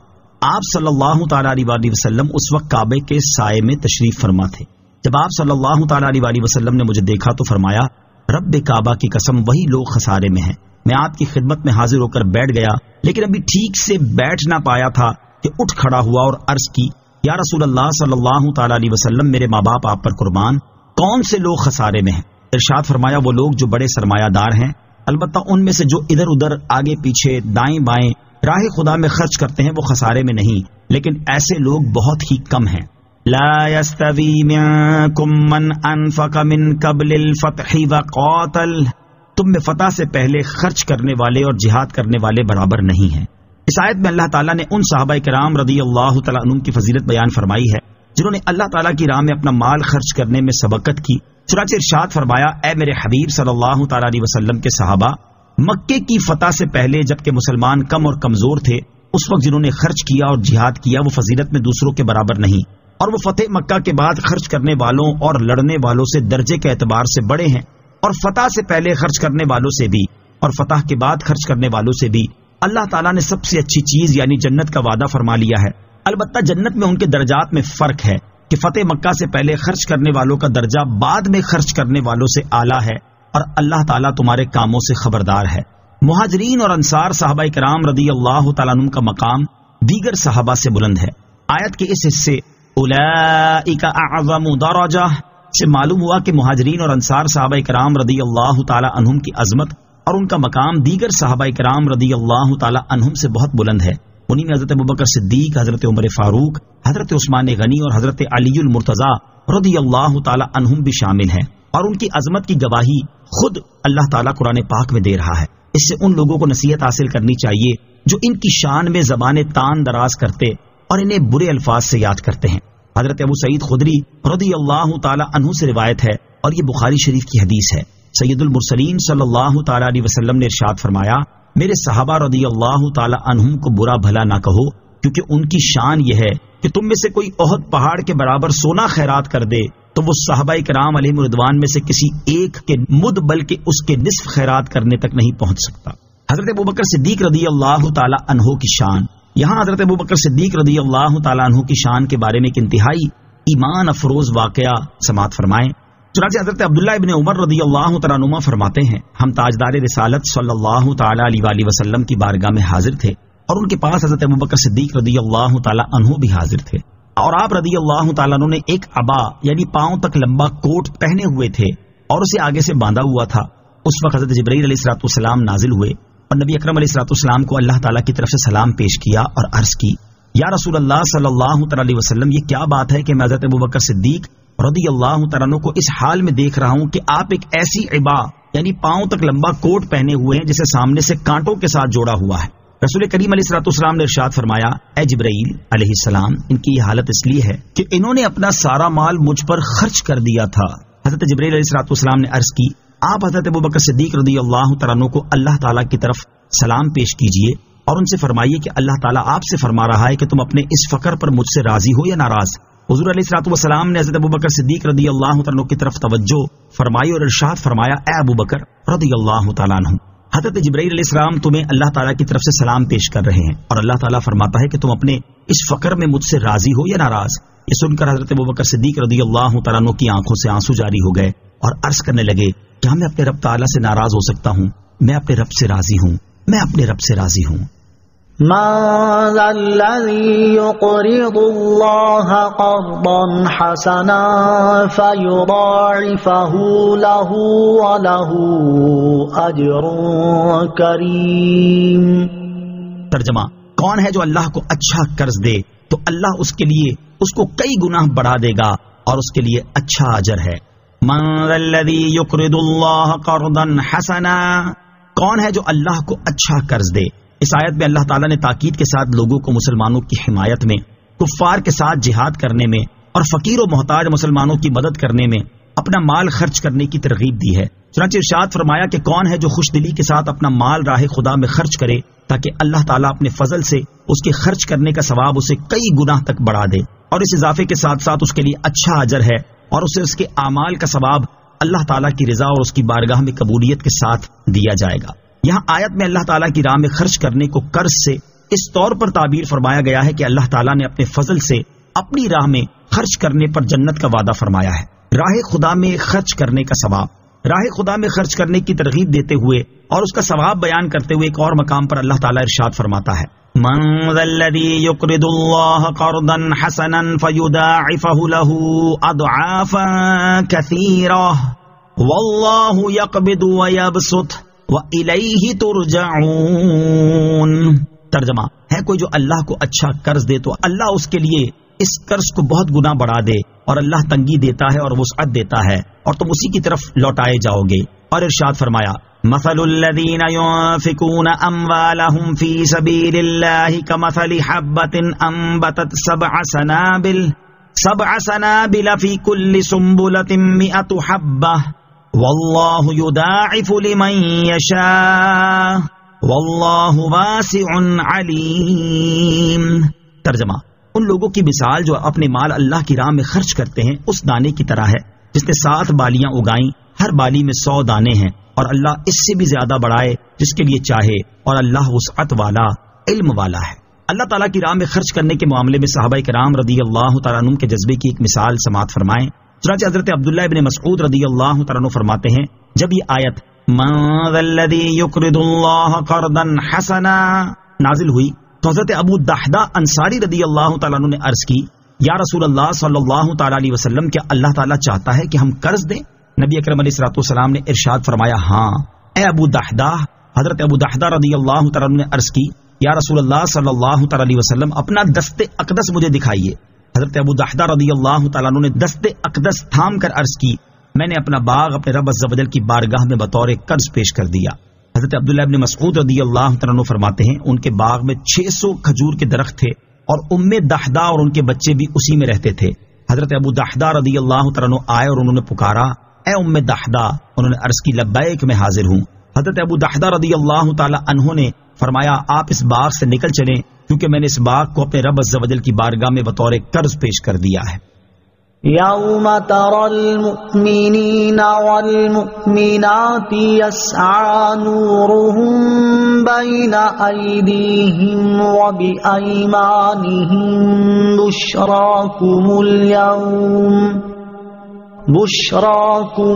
آپ صلی اللہ تعالیٰ علیہ وسلم اس وقت کعبے کے سائے میں تشریف فرما تھے۔ جب آپ صلی اللہ تعالیٰ علیہ وسلم نے مجھے دیکھا تو فرمایا، رب کعبہ کی قسم وہی لوگ خسارے میں ہیں۔ میں آپ کی خدمت میں حاضر ہو کر بیٹھ گیا، لیکن ابھی ٹھیک سے بیٹھ نہ پایا تھا کہ اٹھ کھڑا ہوا اور عرض کی، یا رسول اللہ صلی اللہ تعالیٰ علیہ وسلم، میرے ماں باپ آپ پر قربان، کون سے لوگ خسارے میں ہیں؟ ارشاد فرمایا، وہ لوگ جو بڑے سرمایہ دار ہیں، البتہ ان میں سے جو ادھر ادھر آگے پیچھے دائیں بائیں راہ خدا میں خرچ کرتے ہیں وہ خسارے میں نہیں، لیکن ایسے لوگ بہت ہی کم ہیں۔ لا يستوي منكم من انفق من قبل الفتح وقاتل، تم میں فتح سے پہلے خرچ کرنے والے اور جہاد کرنے والے برابر نہیں ہیں۔ اس آیت میں اللہ تعالیٰ نے ان صحابہ کرام رضی اللہ تعالیٰ عنہم کی فضیلت بیان فرمائی ہے جنہوں نے اللہ تعالیٰ کی راہ میں اپنا مال خرچ کرنے میں سبقت کی۔ چنانچہ ارشاد فرمایا، اے میرے حبیب صلی اللہ تعالیٰ علیہ وسلم کے صحابہ، مکے کی فتح سے پہلے جبکہ مسلمان کم اور کمزور تھے، اس وقت جنہوں نے خرچ کیا اور جہاد کیا وہ فضیلت میں دوسروں کے برابر نہیں، اور وہ فتح مکہ کے بعد خرچ کرنے والوں اور لڑنے والوں سے درجے کے اعتبار سے بڑے ہیں، اور فتح سے پہلے خرچ کرنے والوں سے بھی اور فتح کے بعد خرچ کرنے والوں سے بھی اللہ تعالیٰ نے سب سے اچھی چیز یعنی جنت کا وعدہ فرما لیا ہے۔ البتہ جنت میں ان کے درجات میں فرق ہے کہ فتح مکہ سے پہلے خرچ کرنے والوں کا درجہ بعد میں خرچ کرنے والوں سے اعلیٰ ہے، اور اللہ تعالیٰ تمہارے کاموں سے خبردار ہے۔ مہاجرین اور انصار صحابہ کرام رضی اللہ تعالیٰ عنہم کا مقام دیگر صحابہ سے بلند ہے۔ آیت کے اس حصے اولئک اعظم درجہ سے معلوم ہوا کہ مہاجرین اور انصار صحابہ کرام رضی اللہ تعالیٰ عنہم کی عظمت اور ان کا مقام دیگر صحابہ کرام رضی اللہ تعالیٰ عنہم سے بہت بلند ہے۔ انہی میں حضرت ابوبکر صدیق، حضرت عمر فاروق، حضرت عثمان غنی اور حضرت علی المرتضیٰ رضی اللہ تعالیٰ عنہم بھی شامل ہیں، اور ان کی عظمت کی گواہی خود اللہ تعالیٰ قرآن پاک میں دے رہا ہے۔ اس سے ان لوگوں کو نصیحت حاصل کرنی چاہیے جو ان کی شان میں زبان تان دراز کرتے اور انہیں برے الفاظ سے یاد کرتے ہیں۔ حضرت ابو سعید خدری رضی اللہ تعالیٰ عنہ سے روایت ہے، اور یہ بخاری شریف کی حدیث ہے، سید المرسلین صلی اللہ تعالیٰ علیہ وسلم نے ارشاد فرمایا، میرے صحابہ رضی اللہ تعالیٰ عنہم کو برا بھلا نہ کہو، کیونکہ ان کی شان یہ ہے کہ تم میں سے کوئی احد پہاڑ کے برابر سونا خیرات کر دے تو وہ صحابہ کرام علیہم رضوان میں سے کسی ایک کے مد بلکہ اس کے نصف خیرات کرنے تک نہیں پہنچ سکتا۔ حضرت ابوبکر صدیق رضی اللہ تعالیٰ عنہ کی شان، یہاں حضرت ابوبکر صدیق رضی اللہ تعالیٰ عنہ کی شان کے بارے میں ایک انتہائی ایمان افروز واقعہ سماعت فرمائیں۔ چنانچہ حضرت عبداللہ ابن عمر رضی اللہ تعالیٰ عنہما فرماتے ہیں، ہم تاجدار رسالت صلی اللہ تعالیٰ علیہ وسلم کی بارگاہ میں حاضر تھے، اور ان کے پاس حضرت ابوبکر صدیق رضی اللہ تعالیٰ عنہ بھی حاضر تھے، اور آپ رضی اللہ تعالیٰ عنہ نے ایک عبا یعنی پاؤں تک لمبا کوٹ پہنے ہوئے تھے اور اسے آگے سے باندھا ہوا تھا۔ اس وقت حضرت جبرائیل علیہ السلام نازل ہوئے اور نبی اکرم علیہ السلام کو اللہ تعالیٰ کی طرف سے سلام پیش کیا اور عرض کی، یا رسول اللہ صلی اللہ تعالیٰ علیہ وسلم، یہ کیا بات ہے کہ میں حضرت ابوبکر صدیق رضی اللہ تعالیٰ عنہ کو اس حال میں دیکھ رہا ہوں کہ آپ ایک ایسی عبا یعنی پاؤں تک لمبا کوٹ پہنے ہوئے ہیں جسے سامنے سے کانٹوں کے ساتھ جوڑا ہوا ہے۔ رسول کریم علیہ السلام نے ارشاد فرمایا، اے جبرائیل علیہ السلام، ان کی یہ حالت اس لیے ہے کہ انہوں نے اپنا سارا مال مجھ پر خرچ کر دیا تھا۔ حضرت جبرائیل علیہ السلام نے عرض کی، آپ حضرت ابوبکر صدیق رضی اللہ تعالیٰ عنہ کو اللہ تعالیٰ کی طرف سلام پیش کیجئے اور ان سے فرمائیے کہ اللہ تعالیٰ آپ سے فرما رہا ہے کہ تم اپنے اس فقر پر مجھ سے راضی ہو یا ناراض۔ حضور علیہ السلام نے حضرت ابوبکر صدیق رضی اللہ تعالیٰ عنہ کی طرف توجہ فرمائی اور ارشاد فرمایا، اے ابوبکر رضی اللہ تعالیٰ عنہ، حضرت جبرائیل علیہ السلام تمہیں اللہ تعالیٰ کی طرف سے سلام پیش کر رہے ہیں، اور اللہ تعالیٰ فرماتا ہے کہ تم اپنے اس فقر میں مجھ سے راضی ہو یا ناراض۔ یہ سن کر حضرت ابوبکر صدیق رضی اللہ تعالیٰ عنہ کی آنکھوں سے آنسو جاری ہو گئے اور عرض کرنے لگے کیا میں اپنے رب تعالیٰ سے ناراض ہو سکتا ہوں؟ میں اپنے رب سے راضی ہوں، میں اپنے رب سے راضی ہوں۔ من ذا الذي يقرض الله قرضا حسنا فيضاعفه له وله أجر كريم۔ ترجمہ، کون ہے جو اللہ کو اچھا قرض دے تو اللہ اس کے لیے اس کو کئی گناہ بڑھا دے گا اور اس کے لیے اچھا اجر ہے۔ من ذا الذي يقرض الله قرضا حسنا، کون ہے جو اللہ کو اچھا قرض دے۔ اس آیت میں اللہ تعالیٰ نے تاکید کے ساتھ لوگوں کو مسلمانوں کی حمایت میں، کفار کے ساتھ جہاد کرنے میں اور فقیر و محتاج مسلمانوں کی مدد کرنے میں اپنا مال خرچ کرنے کی ترغیب دی ہے۔ چنانچہ ارشاد فرمایا کہ کون ہے جو خوش دلی کے ساتھ اپنا مال راہ خدا میں خرچ کرے تاکہ اللہ تعالیٰ اپنے فضل سے اس کے خرچ کرنے کا ثواب اسے کئی گناہ تک بڑھا دے، اور اس اضافے کے ساتھ ساتھ اس کے لیے اچھا اجر ہے اور اسے اس کے اعمال کا ثواب اللہ تعالیٰ کی رضا اور اس کی بارگاہ میں قبولیت کے ساتھ دیا جائے گا۔ یہاں آیت میں اللہ تعالیٰ کی راہ میں خرچ کرنے کو قرض سے اس طور پر تعبیر فرمایا گیا ہے کہ اللہ تعالیٰ نے اپنے فضل سے اپنی راہ میں خرچ کرنے پر جنت کا وعدہ فرمایا ہے۔ راہ خدا میں خرچ کرنے کا ثواب، راہ خدا میں خرچ کرنے کی ترغیب دیتے ہوئے اور اس کا ثواب بیان کرتے ہوئے ایک اور مقام پر اللہ تعالیٰ ارشاد فرماتا ہے من ذا الذی یقرض اللہ قرضا حسنا فیضاعفہ لہ اضعافا کثیرہ واللہ یقبض ویبسط وَإِلَيْهِ تُرْجَعُونَ۔ ترجمہ ہے، کوئی جو اللہ کو اچھا قرض دے تو اللہ اس کے لیے اس قرض کو بہت گنا بڑھا دے، اور اللہ تنگی دیتا ہے اور وسعت دیتا ہے اور تم اسی کی طرف لوٹائے جاؤ گے۔ اور ارشاد فرمایا مَثَلُ الَّذِينَ يُنْفِقُونَ أَمْوَالَهُمْ فِي سَبِيلِ اللَّهِ كَمَثَلِ حَبَّةٍ أَنبَتَتْ سَبْعَ سَنَابِلَ فِي كُلِّ سُنبُلَةٍ مِئَةُ حَبَّةٍ واللہ یضاعف لمن یشاء واللہ واسع علیم۔ ترجمہ، ان لوگوں کی مثال جو اپنے مال اللہ کی راہ میں خرچ کرتے ہیں اس دانے کی طرح ہے جس نے 7 بالیاں اگائیں، ہر بالی میں 100 دانے ہیں، اور اللہ اس سے بھی زیادہ بڑھائے جس کے لیے چاہے، اور اللہ وسعت والا، علم والا ہے۔ اللہ تعالیٰ کی راہ میں خرچ کرنے کے معاملے میں صحابہ کرام رضی اللہ تعالیٰ عنہم کے جذبے کی ایک مثال سماعت فرمائیں۔ چنانچہ حضرت عبداللہ ابن مسعود رضی اللہ تعالیٰ عنہ فرماتے ہیں جب یہ آیت من ذا الذی یقرض اللہ قرضا حسنا نازل ہوئی تو حضرت ابو دحدہ انصاری رضی اللہ تعالیٰ عنہ نے عرض کی یا رسول اللہ صلی اللہ تعالیٰ علیہ وسلم، کیا اللہ تعالیٰ چاہتا ہے کہ ہم قرض دیں؟ نبی اکرم علیہ الصلوۃ والسلام نے ارشاد فرمایا ہاں اے ابو دحدہ۔ حضرت ابو دحدہ رضی اللہ تعالیٰ عنہ نے عرض کی یا رسول اللہ صلی اللہ تعالیٰ علیہ وسلم، اپنا دست اقدس مجھے دکھائیے۔ حضرت ابو دحدہ رضی اللہ تعالیٰ عنہ نے دست اقدس تھام کر عرض کی میں نے اپنا باغ اپنے رب عز و جل کی بارگاہ میں بطور قرض پیش کر دیا۔ حضرت عبداللہ ابن مسعود رضی اللہ تعالیٰ عنہ فرماتے ہیں ان کے باغ میں 600 کھجور کے درخت تھے اور دحدہ اور ان کے بچے بھی اسی میں رہتے تھے۔ حضرت ابو دحدہ رضی اللہ تعالیٰ عنہ آئے اور انہوں نے پکارا اے دحدہ، انہوں نے عرض کی لبیک میں حاضر ہوں۔ حضرت ابو دحدہ رضی اللہ تعالیٰ عنہ نے فرمایا آپ اس باغ سے نکل چلیں کیونکہ میں نے اس باغ کو اپنے رب عز و جل کی بارگاہ میں بطور قرض پیش کر دیا ہے۔ یوم تری المؤمنین والمؤمنات یسعی نورهم بین ایدیہم وبایمانہم بشراکم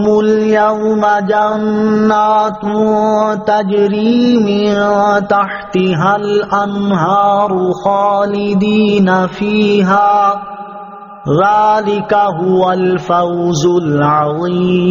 اليوم جنات تجری من تحتها الانہار خالدین فیہا ذالک هو الفوز العظیم۔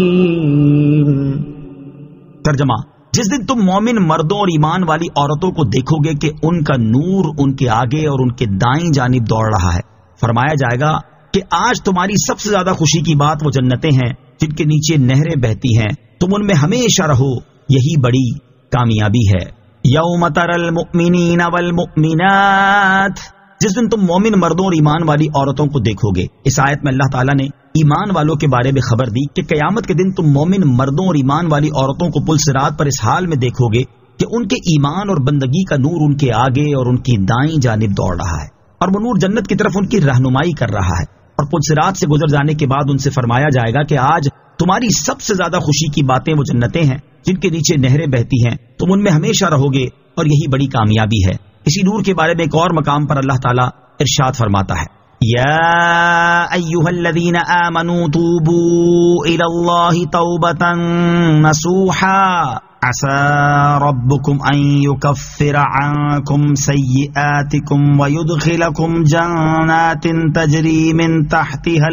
ترجمہ، جس دن تم مومن مردوں اور ایمان والی عورتوں کو دیکھو گے کہ ان کا نور ان کے آگے اور ان کے دائیں جانب دوڑ رہا ہے، فرمایا جائے گا کہ آج تمہاری سب سے زیادہ خوشی کی بات وہ جنتیں ہیں جن کے نیچے نہریں بہتی ہیں، تم ان میں ہمیشہ رہو، یہی بڑی کامیابی ہے۔ یوم تری المؤمنین والمؤمنات، جس دن تم مومن مردوں اور ایمان والی عورتوں کو دیکھو گے۔ اس آیت میں اللہ تعالیٰ نے ایمان والوں کے بارے میں خبر دی کہ قیامت کے دن تم مومن مردوں اور ایمان والی عورتوں کو پل صراط پر اس حال میں دیکھو گے کہ ان کے ایمان اور بندگی کا نور ان کے آگے اور ان کی دائیں جانب دوڑ رہا ہے، اور وہ نور جنت کی طرف ان کی رہنمائی کر رہا ہے، اور پل صراط سے گزر جانے کے بعد ان سے فرمایا جائے گا کہ آج تمہاری سب سے زیادہ خوشی کی باتیں وہ جنتیں ہیں جن کے نیچے نہریں بہتی ہیں، تم ان میں ہمیشہ رہو گے اور یہی بڑی کامیابی ہے۔ اسی نور کے بارے میں ایک اور مقام پر اللہ تعالیٰ ارشاد فرماتا ہے یا ایھا الذین آمنوا توبوا الی اللہ توبۃ نصوحا عسى ربكم أن يكفر عنكم سيئاتكم ويدخلكم جنات تجري من تحتها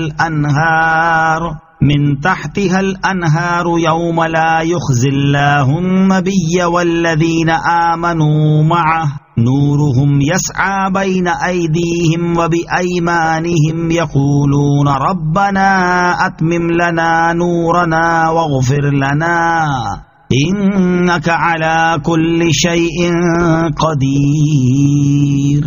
الأنهار يوم لا يخزي الله النبي والذين آمنوا معه نورهم يسعى بين أيديهم وبأيمانهم يقولون ربنا أتمم لنا نورنا واغفر لنا انک علی کل شیء قدیر۔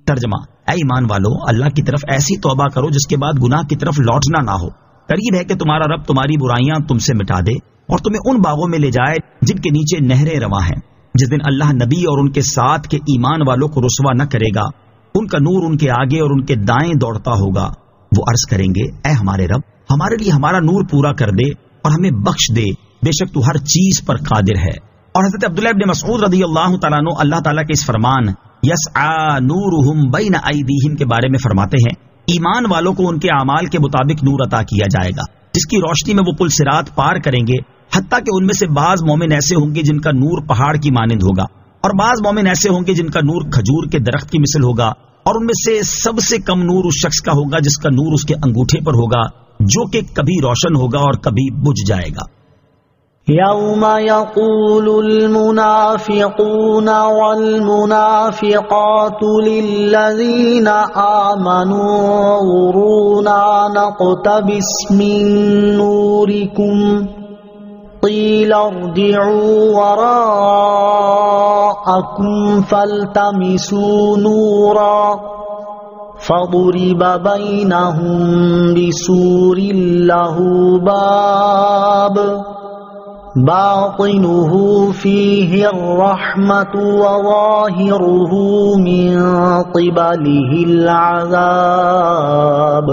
ترجمہ: اے ایمان والو، اللہ کی طرف ایسی توبہ کرو جس کے بعد گناہ کی طرف لوٹنا نہ ہو۔ قریب ہے کہ تمہارا رب تمہاری برائیاں تم سے مٹا دے اور تمہیں ان باغوں میں لے جائے جن کے نیچے نہریں رواں ہیں، جس دن اللہ نبی اور ان کے ساتھ کے ایمان والوں کو رسوا نہ کرے گا، ان کا نور ان کے آگے اور ان کے دائیں دوڑتا ہوگا۔ وہ عرض کریں گے، اے ہمارے رب، ہمارے لیے ہمارا نور پورا کر دے اور ہمیں بخش دے، بے شک تو ہر چیز پر قادر ہے۔ اور حضرت عبداللہ ابن مسعود رضی اللہ تعالیٰ عنہ اللہ تعالیٰ کے اس فرمان یسعى نورہم بین ایدیہم کے بارے میں فرماتے ہیں، ایمان والوں کو ان کے اعمال کے مطابق نور عطا کیا جائے گا جس کی روشنی میں وہ پل صراط پار کریں گے، حتیٰ کہ ان میں سے بعض مومن ایسے ہوں گے جن کا نور پہاڑ کی مانند ہوگا، اور بعض مومن ایسے ہوں گے جن کا نور کھجور کے درخت کی مثل ہوگا، اور ان میں سے سب سے کم نور اس شخص کا ہوگا جس کا نور اس کے انگوٹھے پر ہوگا، جو کہ کبھی روشن ہوگا اور کبھی بجھ جائے گا۔ یوم یقول المنافقون والمنافقات للذین آمنوا انظرونا نقتبس من نورکم قیل ارجعوا وراءکم فالتمسوا نورا فضرب بینہم بسور لہ باب باطنه فيه الرحمة وظاهره من قبله العذاب۔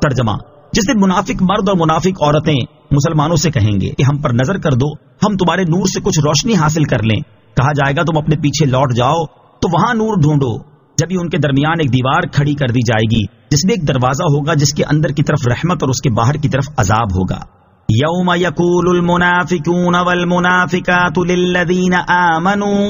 ترجمہ: جس دن منافق مرد اور منافق عورتیں مسلمانوں سے کہیں گے کہ ہم پر نظر کر دو، ہم تمہارے نور سے کچھ روشنی حاصل کر لیں، کہا جائے گا تم اپنے پیچھے لوٹ جاؤ تو وہاں نور ڈھونڈو۔ جب ہی ان کے درمیان ایک دیوار کھڑی کر دی جائے گی جس میں ایک دروازہ ہوگا جس کے اندر کی طرف رحمت اور اس کے باہر کی طرف عذاب ہوگا۔ یوم یقول المنافقون والمنافقات للذین آمنوا،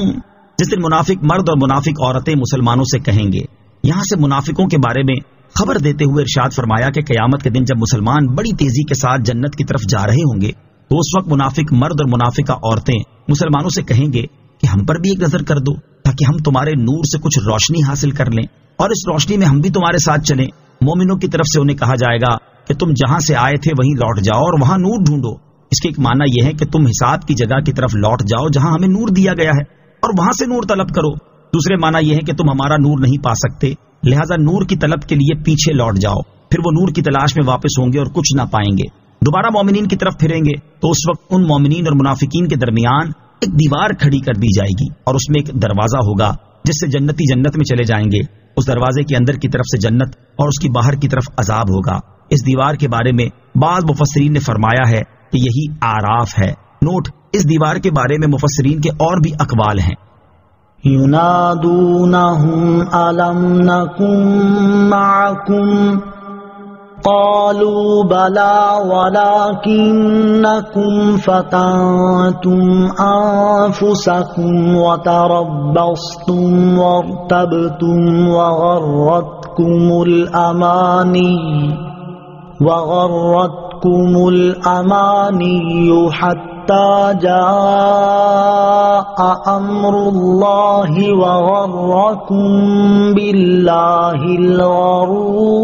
جس دن منافق مرد اور منافق عورتیں مسلمانوں سے کہیں گے۔ یہاں سے منافقوں کے بارے میں خبر دیتے ہوئے ارشاد فرمایا کہ قیامت کے دن جب مسلمان بڑی تیزی کے ساتھ جنت کی طرف جا رہے ہوں گے تو اس وقت منافق مرد اور منافقہ عورتیں مسلمانوں سے کہیں گے کہ ہم پر بھی ایک نظر کر دو تاکہ ہم تمہارے نور سے کچھ روشنی حاصل کر لیں اور اس روشنی میں ہم بھی تمہارے ساتھ چلیں۔ مومنوں کی طرف سے انہیں کہا جائے گا کہ تم جہاں سے آئے تھے وہیں لوٹ جاؤ اور وہاں نور ڈھونڈو۔ اس کے ایک معنی یہ ہے کہ تم حساب کی جگہ کی طرف لوٹ جاؤ جہاں ہمیں نور دیا گیا ہے اور وہاں سے نور طلب کرو۔ دوسرے معنی یہ ہے کہ تم ہمارا نور نہیں پا سکتے، لہذا نور کی طلب کے لیے پیچھے لوٹ جاؤ، پھر وہ نور کی تلاش میں واپس ہوں گے اور کچھ نہ پائیں گے۔ دوبارہ مومنین کی طرف پھریں گے تو اس وقت ان مومنین اور منافقین کے درمیان ایک دیوار کھڑی کر دی جائے گی اور اس میں ایک دروازہ ہوگا جس سے جنتی جنت میں چلے جائیں گے، اس دروازے کے اندر کی طرف سے جنت اور اس کی باہر کی طرف عذاب ہوگا۔ اس دیوار کے بارے میں بعض مفسرین نے فرمایا ہے کہ یہی اعراف ہے۔ نوٹ: اس دیوار کے بارے میں مفسرین کے اور بھی اقوال ہیں۔ ینادونہم الم نکن معکم قالوا بلا ولکنکم فتنتم انفسکم وتربصتم وارتبتم وغرتكم الأماني حتى جاء أمر الله وغركم بالله الغرور۔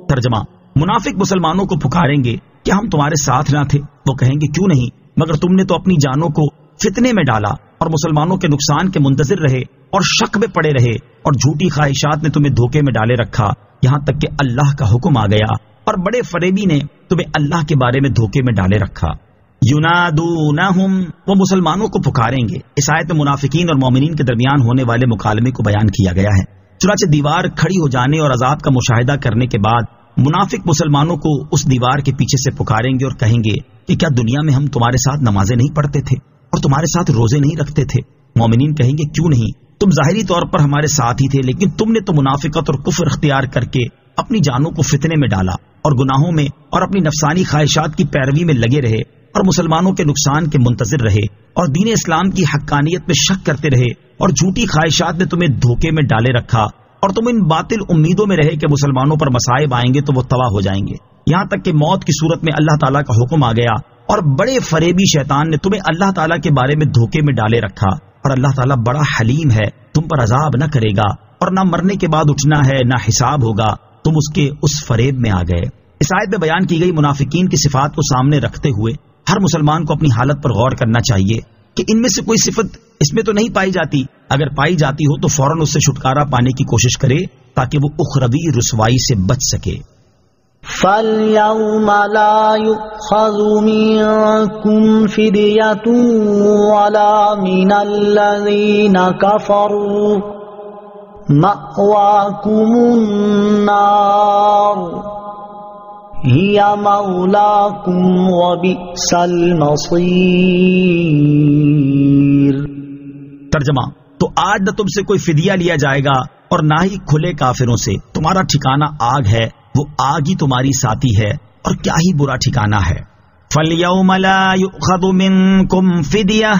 ترجمہ: منافق مسلمانوں کو پکاریں گے کہ ہم تمہارے ساتھ نہ تھے؟ وہ کہیں گے کیوں نہیں، مگر تم نے تو اپنی جانوں کو فتنے میں ڈالا اور مسلمانوں کے نقصان کے منتظر رہے اور شک میں پڑے رہے، اور جھوٹی خواہشات نے تمہیں دھوکے میں ڈالے رکھا یہاں تک کہ اللہ کا حکم آ گیا، اور بڑے فریبی نے تمہیں اللہ کے بارے میں دھوکے میں ڈالے رکھا۔ ینادونہم، وہ مسلمانوں کو پکاریں گے۔ اس آیت میں منافقین اور مومنین کے درمیان ہونے والے مکالمے کو بیان کیا گیا ہے۔ چنانچہ دیوار کھڑی ہو جانے اور عذاب کا مشاہدہ کرنے کے بعد منافق مسلمانوں کو اس دیوار کے پیچھے سے پکاریں گے اور کہیں گے کہ کیا دنیا میں ہم تمہارے ساتھ نمازیں نہیں پڑھتے تھے اور تمہارے ساتھ روزے نہیں رکھتے تھے؟ مومنین کہیں گے کیوں نہیں، تم ظاہری طور پر ہمارے ساتھ ہی تھے، لیکن تم نے تو منافقت اور کفر اختیار کر کے اپنی جانوں کو فتنے میں ڈالا اور گناہوں میں اور اپنی نفسانی خواہشات کی پیروی میں لگے رہے اور مسلمانوں کے نقصان کے منتظر رہے اور دین اسلام کی حقانیت میں شک کرتے رہے اور جھوٹی خواہشات نے تمہیں دھوکے میں ڈالے رکھا اور تم ان باطل امیدوں میں رہے کہ مسلمانوں پر مصائب آئیں گے تو وہ تباہ ہو جائیں گے، یہاں تک کہ موت کی صورت میں اللہ تعالیٰ کا حکم آ گیا اور بڑے فریبی شیطان نے تمہیں اللہ تعالیٰ کے بارے میں دھوکے میں ڈالے رکھا، اور اللہ تعالیٰ بڑا حلیم ہے، تم پر عذاب نہ کرے گا اور نہ مرنے کے بعد اٹھنا ہے نہ حساب ہوگا، تم اس کے اس فریب میں آ گئے۔ اس آیت میں بیان کی گئی منافقین کی صفات کو سامنے رکھتے ہوئے ہر مسلمان کو اپنی حالت پر غور کرنا چاہیے کہ ان میں سے کوئی صفت اس میں تو نہیں پائی جاتی، اگر پائی جاتی ہو تو فوراً اس سے چھٹکارا پانے کی کوشش کرے تاکہ وہ اخروی رسوائی سے بچ سکے۔ فَالْيَوْمَ لَا يُؤْخَذُ مِنكُمْ فِدْيَةٌ وَلَا مِنَ الَّذِينَ كَفَرُوا مَأْوَاكُمُ النَّارُ هِيَ مَوْلَاكُمْ وَبِئْسَ الْمَصِيرُ۔ ترجمہ: تو آج نہ تم سے کوئی فدیہ لیا جائے گا اور نہ ہی کھلے کافروں سے، تمہارا ٹھکانہ آگ ہے، وہ آگ ہی تمہاری ساتھی ہے، اور کیا ہی برا ٹھکانہ ہے۔ فَالْيَوْمَ لَا يُؤْخَذُ مِنكُمْ فِدْيَةٌ،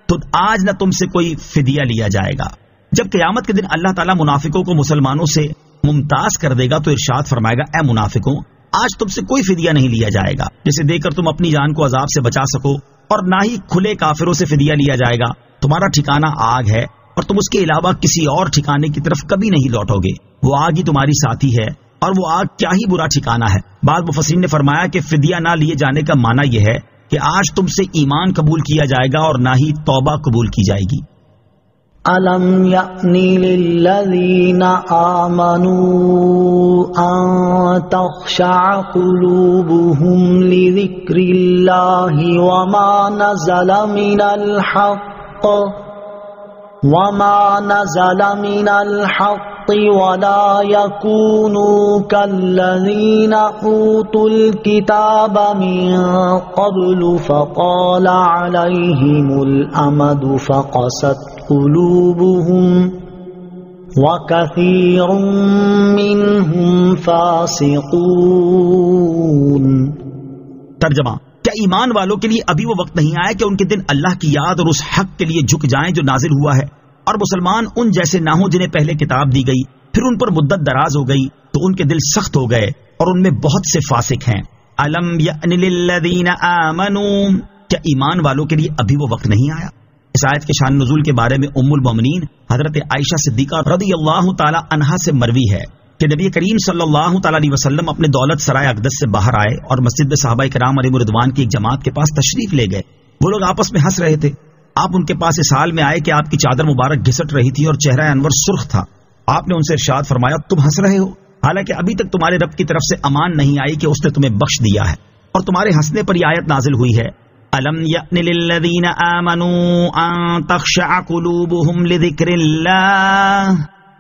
تو آج نہ تم سے کوئی فدیہ لیا جائے گا۔ جب قیامت کے دن اللہ تعالیٰ منافقوں کو مسلمانوں سے ممتاز کر دے گا تو ارشاد فرمائے گا، اے منافقوں، آج تم سے کوئی فدیہ نہیں لیا جائے گا جسے دے کر تم اپنی جان کو عذاب سے بچا سکو، اور نہ ہی کھلے کافروں سے فدیہ لیا جائے گا، تمہارا ٹھکانہ آگ ہے اور تم اس کے علاوہ کسی اور ٹھکانے کی طرف کبھی نہیں لوٹو گے، وہ آگ ہی تمہاری ساتھی ہے، اور وہ آگ کیا ہی برا ٹھکانہ ہے۔ بعض مفسرین نے فرمایا کہ فدیہ نہ لیے جانے کا معنی یہ ہے کہ آج تم سے ایمان قبول کیا جائے گا اور نہ ہی توبہ قبول کی جائے گی۔ أَلَمْ يَأْنِ لِلَّذِينَ آمَنُوا أَن تَخْشَعَ قُلُوبُهُمْ لِذِكْرِ اللَّهِ وَمَا نَزَلَ مِنَ الْحَقِّ وَلَا يَكُونُوا كَالَّذِينَ أُوتُوا الْكِتَابَ مِن قَبْلُ فَطَالَ عَلَيْهِمُ الْأَمَدُ فَقَسَتْ قُلُوبُهُمْ وَكَثِيرٌ مِّنْهُمْ فَاسِقُونَ۔ ترجمہ: کیا ایمان والوں کے لیے ابھی وہ وقت نہیں آیا کہ ان کے دن اللہ کی یاد اور اس حق کے لیے جھک جائیں جو نازل ہوا ہے، اور مسلمان ان جیسے نہ ہوں جنہیں پہلے کتاب دی گئی، پھر ان پر مدت دراز ہو گئی تو ان کے دل سخت ہو گئے اور ان میں بہت سے فاسق ہیں۔ الم یأن للذین آمنوا، کیا ایمان والوں کے لیے ابھی وہ وقت نہیں آیا؟ اس آیت کے شان نزول کے بارے میں ام المومنین حضرت عائشہ صدیقہ رضی اللہ تعالی عنہا سے مروی ہے کہ نبی کریم صلی اللہ تعالی علیہ وسلم اپنے دولت سرائے اقدس سے باہر آئے اور مسجد میں صحابہ کرام علیہم رضوان کی ایک جماعت کے پاس تشریف لے گئے۔ وہ لوگ آپس میں ہنس رہے تھے۔ آپ ان کے پاس اس حال میں آئے کہ آپ کی چادر مبارک گھسٹ رہی تھی اور چہرہ انور سرخ تھا۔ آپ نے ان سے ارشاد فرمایا، تم ہنس رہے ہو حالانکہ ابھی تک تمہارے رب کی طرف سے امان نہیں آئی کہ اس نے تمہیں بخش دیا ہے، اور تمہارے ہنسنے پر یہ آیت نازل ہوئی ہے، الم یأن للذین آمنوا ان تخشع قلوبهم لذکر اللہ۔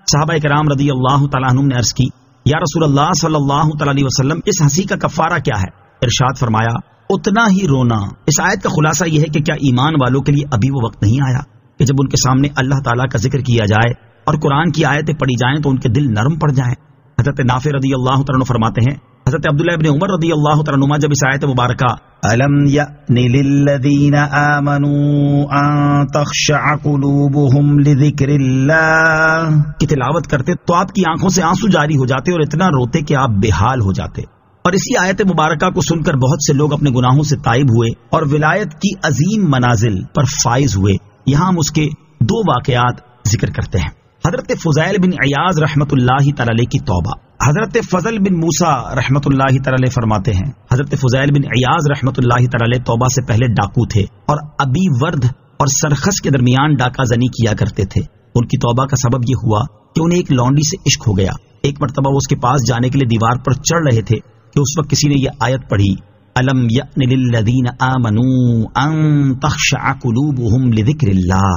صحابہ کرام رضی اللہ تعالیٰ عنہم نے عرض کی، یا رسول اللہ صلی اللہ تعالیٰ علیہ وسلم، اس ہنسی کا کفارہ کیا ہے؟ ارشاد فرمایا، اتنا ہی رونا۔ اس آیت کا خلاصہ یہ ہے کہ کیا ایمان والوں کے لیے ابھی وہ وقت نہیں آیا کہ جب ان کے سامنے اللہ تعالیٰ کا ذکر کیا جائے اور قرآن کی آیتیں پڑھی جائیں تو ان کے دل نرم پڑ جائیں؟ حضرت نافع رضی اللہ تعالیٰ عنہ فرماتے ہیں، حضرت عبداللہ ابن عمر رضی اللہ تعالیٰ عنہ جب اس آیت مبارکہ الم یأن للذین آمنوا ان تخشع قلوبهم لذکر اللہ کی تلاوت کرتے تو آپ کی آنکھوں سے آنسو جاری ہو جاتے اور اتنا روتے کہ آپ بے حال ہو جاتے۔ اور اسی آیت مبارکہ کو سن کر بہت سے لوگ اپنے گناہوں سے تائب ہوئے اور ولایت کی عظیم منازل پر فائز ہوئے۔ یہاں ہم اس کے دو واقعات ذکر کرتے ہیں۔ حضرت فضیل بن عیاض رحمۃ اللہ تعالی علیہ کی توبہ۔ حضرت فضل بن موسیٰ رحمۃ اللہ تعالی علیہ فرماتے ہیں، حضرت فضیل بن عیاض رحمۃ اللہ تعالی علیہ توبہ سے پہلے ڈاکو تھے اور ابی ورد اور سرخس کے درمیان ڈاکہ زنی کیا کرتے تھے۔ ان کی توبہ کا سبب یہ ہوا کہ انہیں ایک لونڈی سے عشق ہو گیا۔ ایک مرتبہ وہ اس کے پاس جانے کے لیے دیوار پر چڑھ رہے تھے کہ اس وقت کسی نے یہ آیت پڑھی، الم یأن للذین آمنوا ان تخشع قلوبهم لذکر اللہ۔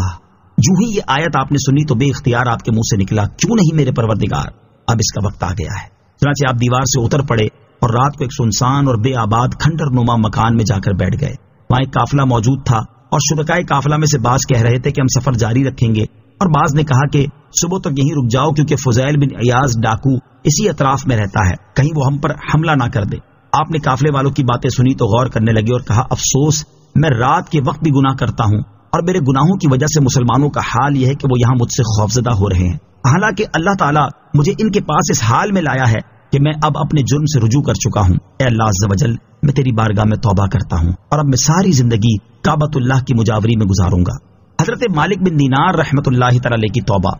جو ہی یہ آیت آپ نے سنی تو بے اختیار آپ کے منہ سے نکلا، کیوں نہیں میرے پروردگار، اب اس کا وقت آ گیا ہے۔ چنانچہ آپ دیوار سے اتر پڑے اور رات کو ایک سنسان اور بے آباد کھنڈر نما مکان میں جا کر بیٹھ گئے۔ وہاں ایک قافلہ موجود تھا اور شرکائے قافلہ میں سے بعض کہہ رہے تھے کہ ہم سفر جاری رکھیں گے، اور بعض نے کہا کہ صبح تک یہیں رک جاؤ کیونکہ فضیل بن عیاض ڈاکو اسی اطراف میں رہتا ہے، کہیں وہ ہم پر حملہ نہ کر دے۔ آپ نے قافلے والوں کی باتیں سنی تو غور کرنے لگے اور کہا افسوس، میں رات کے وقت بھی گناہ کرتا ہوں اور میرے گناہوں کی وجہ سے مسلمانوں کا حال یہ ہے کہ وہ یہاں مجھ سے خوفزدہ ہو رہے ہیں، حالانکہ اللہ تعالیٰ مجھے ان کے پاس اس حال میں لایا ہے کہ میں اب اپنے جرم سے رجوع کر چکا ہوں۔ اے اللہ عز و جل، میں تیری بارگاہ میں توبہ کرتا ہوں اور اب میں ساری زندگی کعبۃ اللہ کی مجاوری میں گزاروں گا۔ حضرت مالک بن دینار رحمۃ اللہ تعالی کی توبہ۔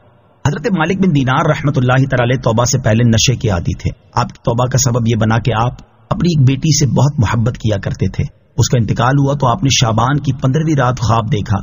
حضرت مالک بن دینار رحمۃ اللہ تعالی توبہ سے پہلے نشے کے عادی تھے۔ آپ کی توبہ کا سبب یہ بنا کہ آپ اپنی ایک بیٹی سے بہت محبت کیا کرتے تھے۔ اس کا انتقال ہوا تو آپ نے شعبان کی 15ویں رات خواب دیکھا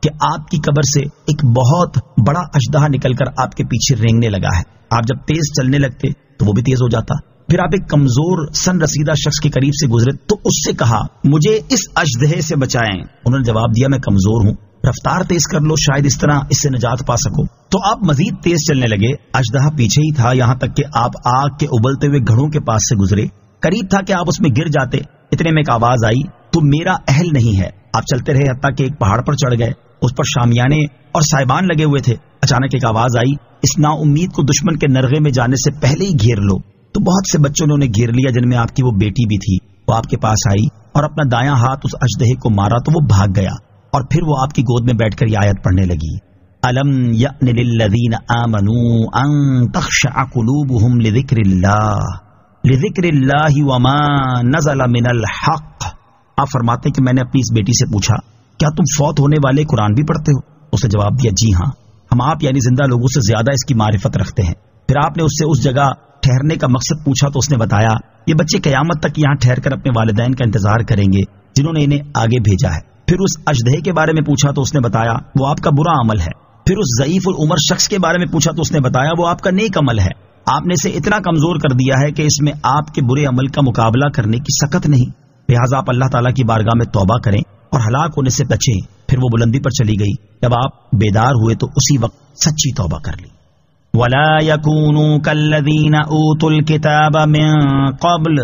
کہ آپ کی قبر سے ایک بہت بڑا اژدہا نکل کر آپ کے پیچھے رینگنے لگا ہے۔ آپ جب تیز چلنے لگتے تو وہ بھی تیز ہو جاتا۔ پھر آپ ایک کمزور سن رسیدہ شخص کے قریب سے گزرے تو اس سے کہا مجھے اس اژدہے سے بچائیں۔ انہوں نے جواب دیا میں کمزور ہوں، رفتار تیز کر لو، شاید اس طرح اس سے نجات پا سکو۔ تو آپ مزید تیز چلنے لگے، اژدہا پیچھے ہی تھا، یہاں تک کہ آپ آگ کے ابلتے ہوئے گھڑوں کے پاس سے گزرے، قریب تھا کہ آپ اس میں گر جاتے۔ اتنے میں ایک آواز آئی تو میرا اہل نہیں ہے۔ آپ چلتے رہے حتیٰ کہ ایک پہاڑ پر چڑھ گئے، اس پر شامیانے اور سائبان لگے ہوئے تھے۔ اچانک ایک آواز آئی اس نا امید کو دشمن کے نرغے میں جانے سے پہلے ہی گھیر لو۔ تو بہت سے بچوں نے انہیں گھیر لیا جن میں آپ کی وہ بیٹی بھی تھی۔ وہ آپ کے پاس آئی اور اپنا دایاں ہاتھ اس اژدہے کو مارا تو وہ بھاگ گیا، اور پھر وہ آپ کی گود میں بیٹھ کر یہ آیت پڑھنے لگی الم یأن للذین آمنوا ان تخشع قلوبهم لذکر اللہ وما نزل من الحق۔ آپ فرماتے ہیں کہ میں نے اپنی اس بیٹی سے پوچھا کیا تم فوت ہونے والے قرآن بھی پڑھتے ہو؟ اس نے جواب دیا جی ہاں، ہم آپ یعنی زندہ لوگوں سے زیادہ اس کی معرفت رکھتے ہیں۔ پھر آپ نے اس سے اس جگہ ٹھہرنے کا مقصد پوچھا تو اس نے بتایا یہ بچے قیامت تک یہاں ٹھہر کر اپنے والدین کا انتظار کریں گے جنہوں نے انہیں آگے بھیجا ہے۔ پھر اس اژدہے کے بارے میں پوچھا تو اس نے بتایا وہ آپ کا برا عمل ہے۔ پھر اس ضعیف العمر شخص کے بارے میں پوچھا تو اس نے بتایا وہ آپ کا نیک عمل ہے۔ آپ نے اسے اتنا کمزور کر دیا ہے کہ اس میں آپ کے برے عمل کا مقابلہ کرنے کی سکت نہیں، لہٰذا آپ اللہ تعالیٰ کی بارگاہ میں توبہ کریں اور ہلاک ہونے سے بچیں۔ پھر وہ بلندی پر چلی گئی۔ جب آپ بیدار ہوئے تو اسی وقت سچی توبہ کر لی۔ وَلَا يَكُونُوا كَالَّذِينَ أُوتُوا الْكِتَابَ مِن قَبْلُ،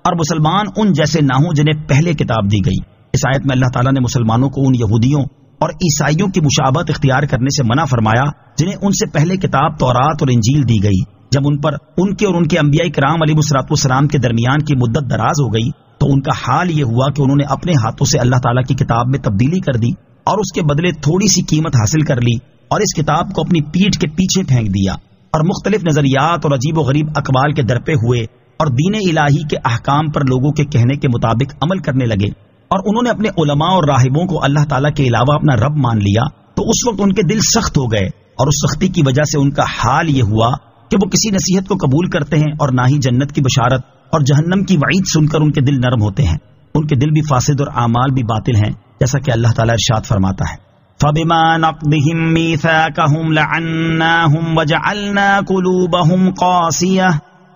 اور مسلمان ان جیسے نہ ہوں جنہیں پہلے کتاب دی گئی۔ اس آیت میں اللہ تعالیٰ نے مسلمانوں کو ان یہودیوں اور عیسائیوں کی مشابہت اختیار کرنے سے منع فرمایا جنہیں ان سے پہلے کتاب تورات اور انجیل دی گئی۔ جب ان پر ان کے اور ان کے انبیاء کرام علیہ الصلوۃ والسلام کے درمیان کی مدت دراز ہو گئی تو ان کا حال یہ ہوا کہ انہوں نے اپنے ہاتھوں سے اللہ تعالیٰ کی کتاب میں تبدیلی کر دی اور اس کے بدلے تھوڑی سی قیمت حاصل کر لی اور اس کتاب کو اپنی پیٹھ کے پیچھے پھینک دیا اور مختلف نظریات اور عجیب و غریب اقوال کے درپے ہوئے اور دین الہی کے احکام پر لوگوں کے کہنے کے مطابق عمل کرنے لگے، اور انہوں نے اپنے علماء اور راہبوں کو اللہ تعالیٰ کے علاوہ اپنا رب مان لیا تو اس وقت ان کے دل سخت ہو گئے، اور اس سختی کی وجہ سے ان کا حال یہ ہوا کہ وہ کسی نصیحت کو قبول کرتے ہیں اور نہ ہی جنت کی بشارت اور جہنم کی وعید سن کر ان کے دل نرم ہوتے ہیں۔ ان کے دل بھی فاسد اور اعمال بھی باطل ہیں، جیسا کہ اللہ تعالیٰ ارشاد فرماتا ہے فَبِمَا نَقْضِهِم مِّيثَاقَهُمْ لَعَنَّاهُمْ وَجَعَلْنَا قُلُوبَهُمْ قَاسِيَةً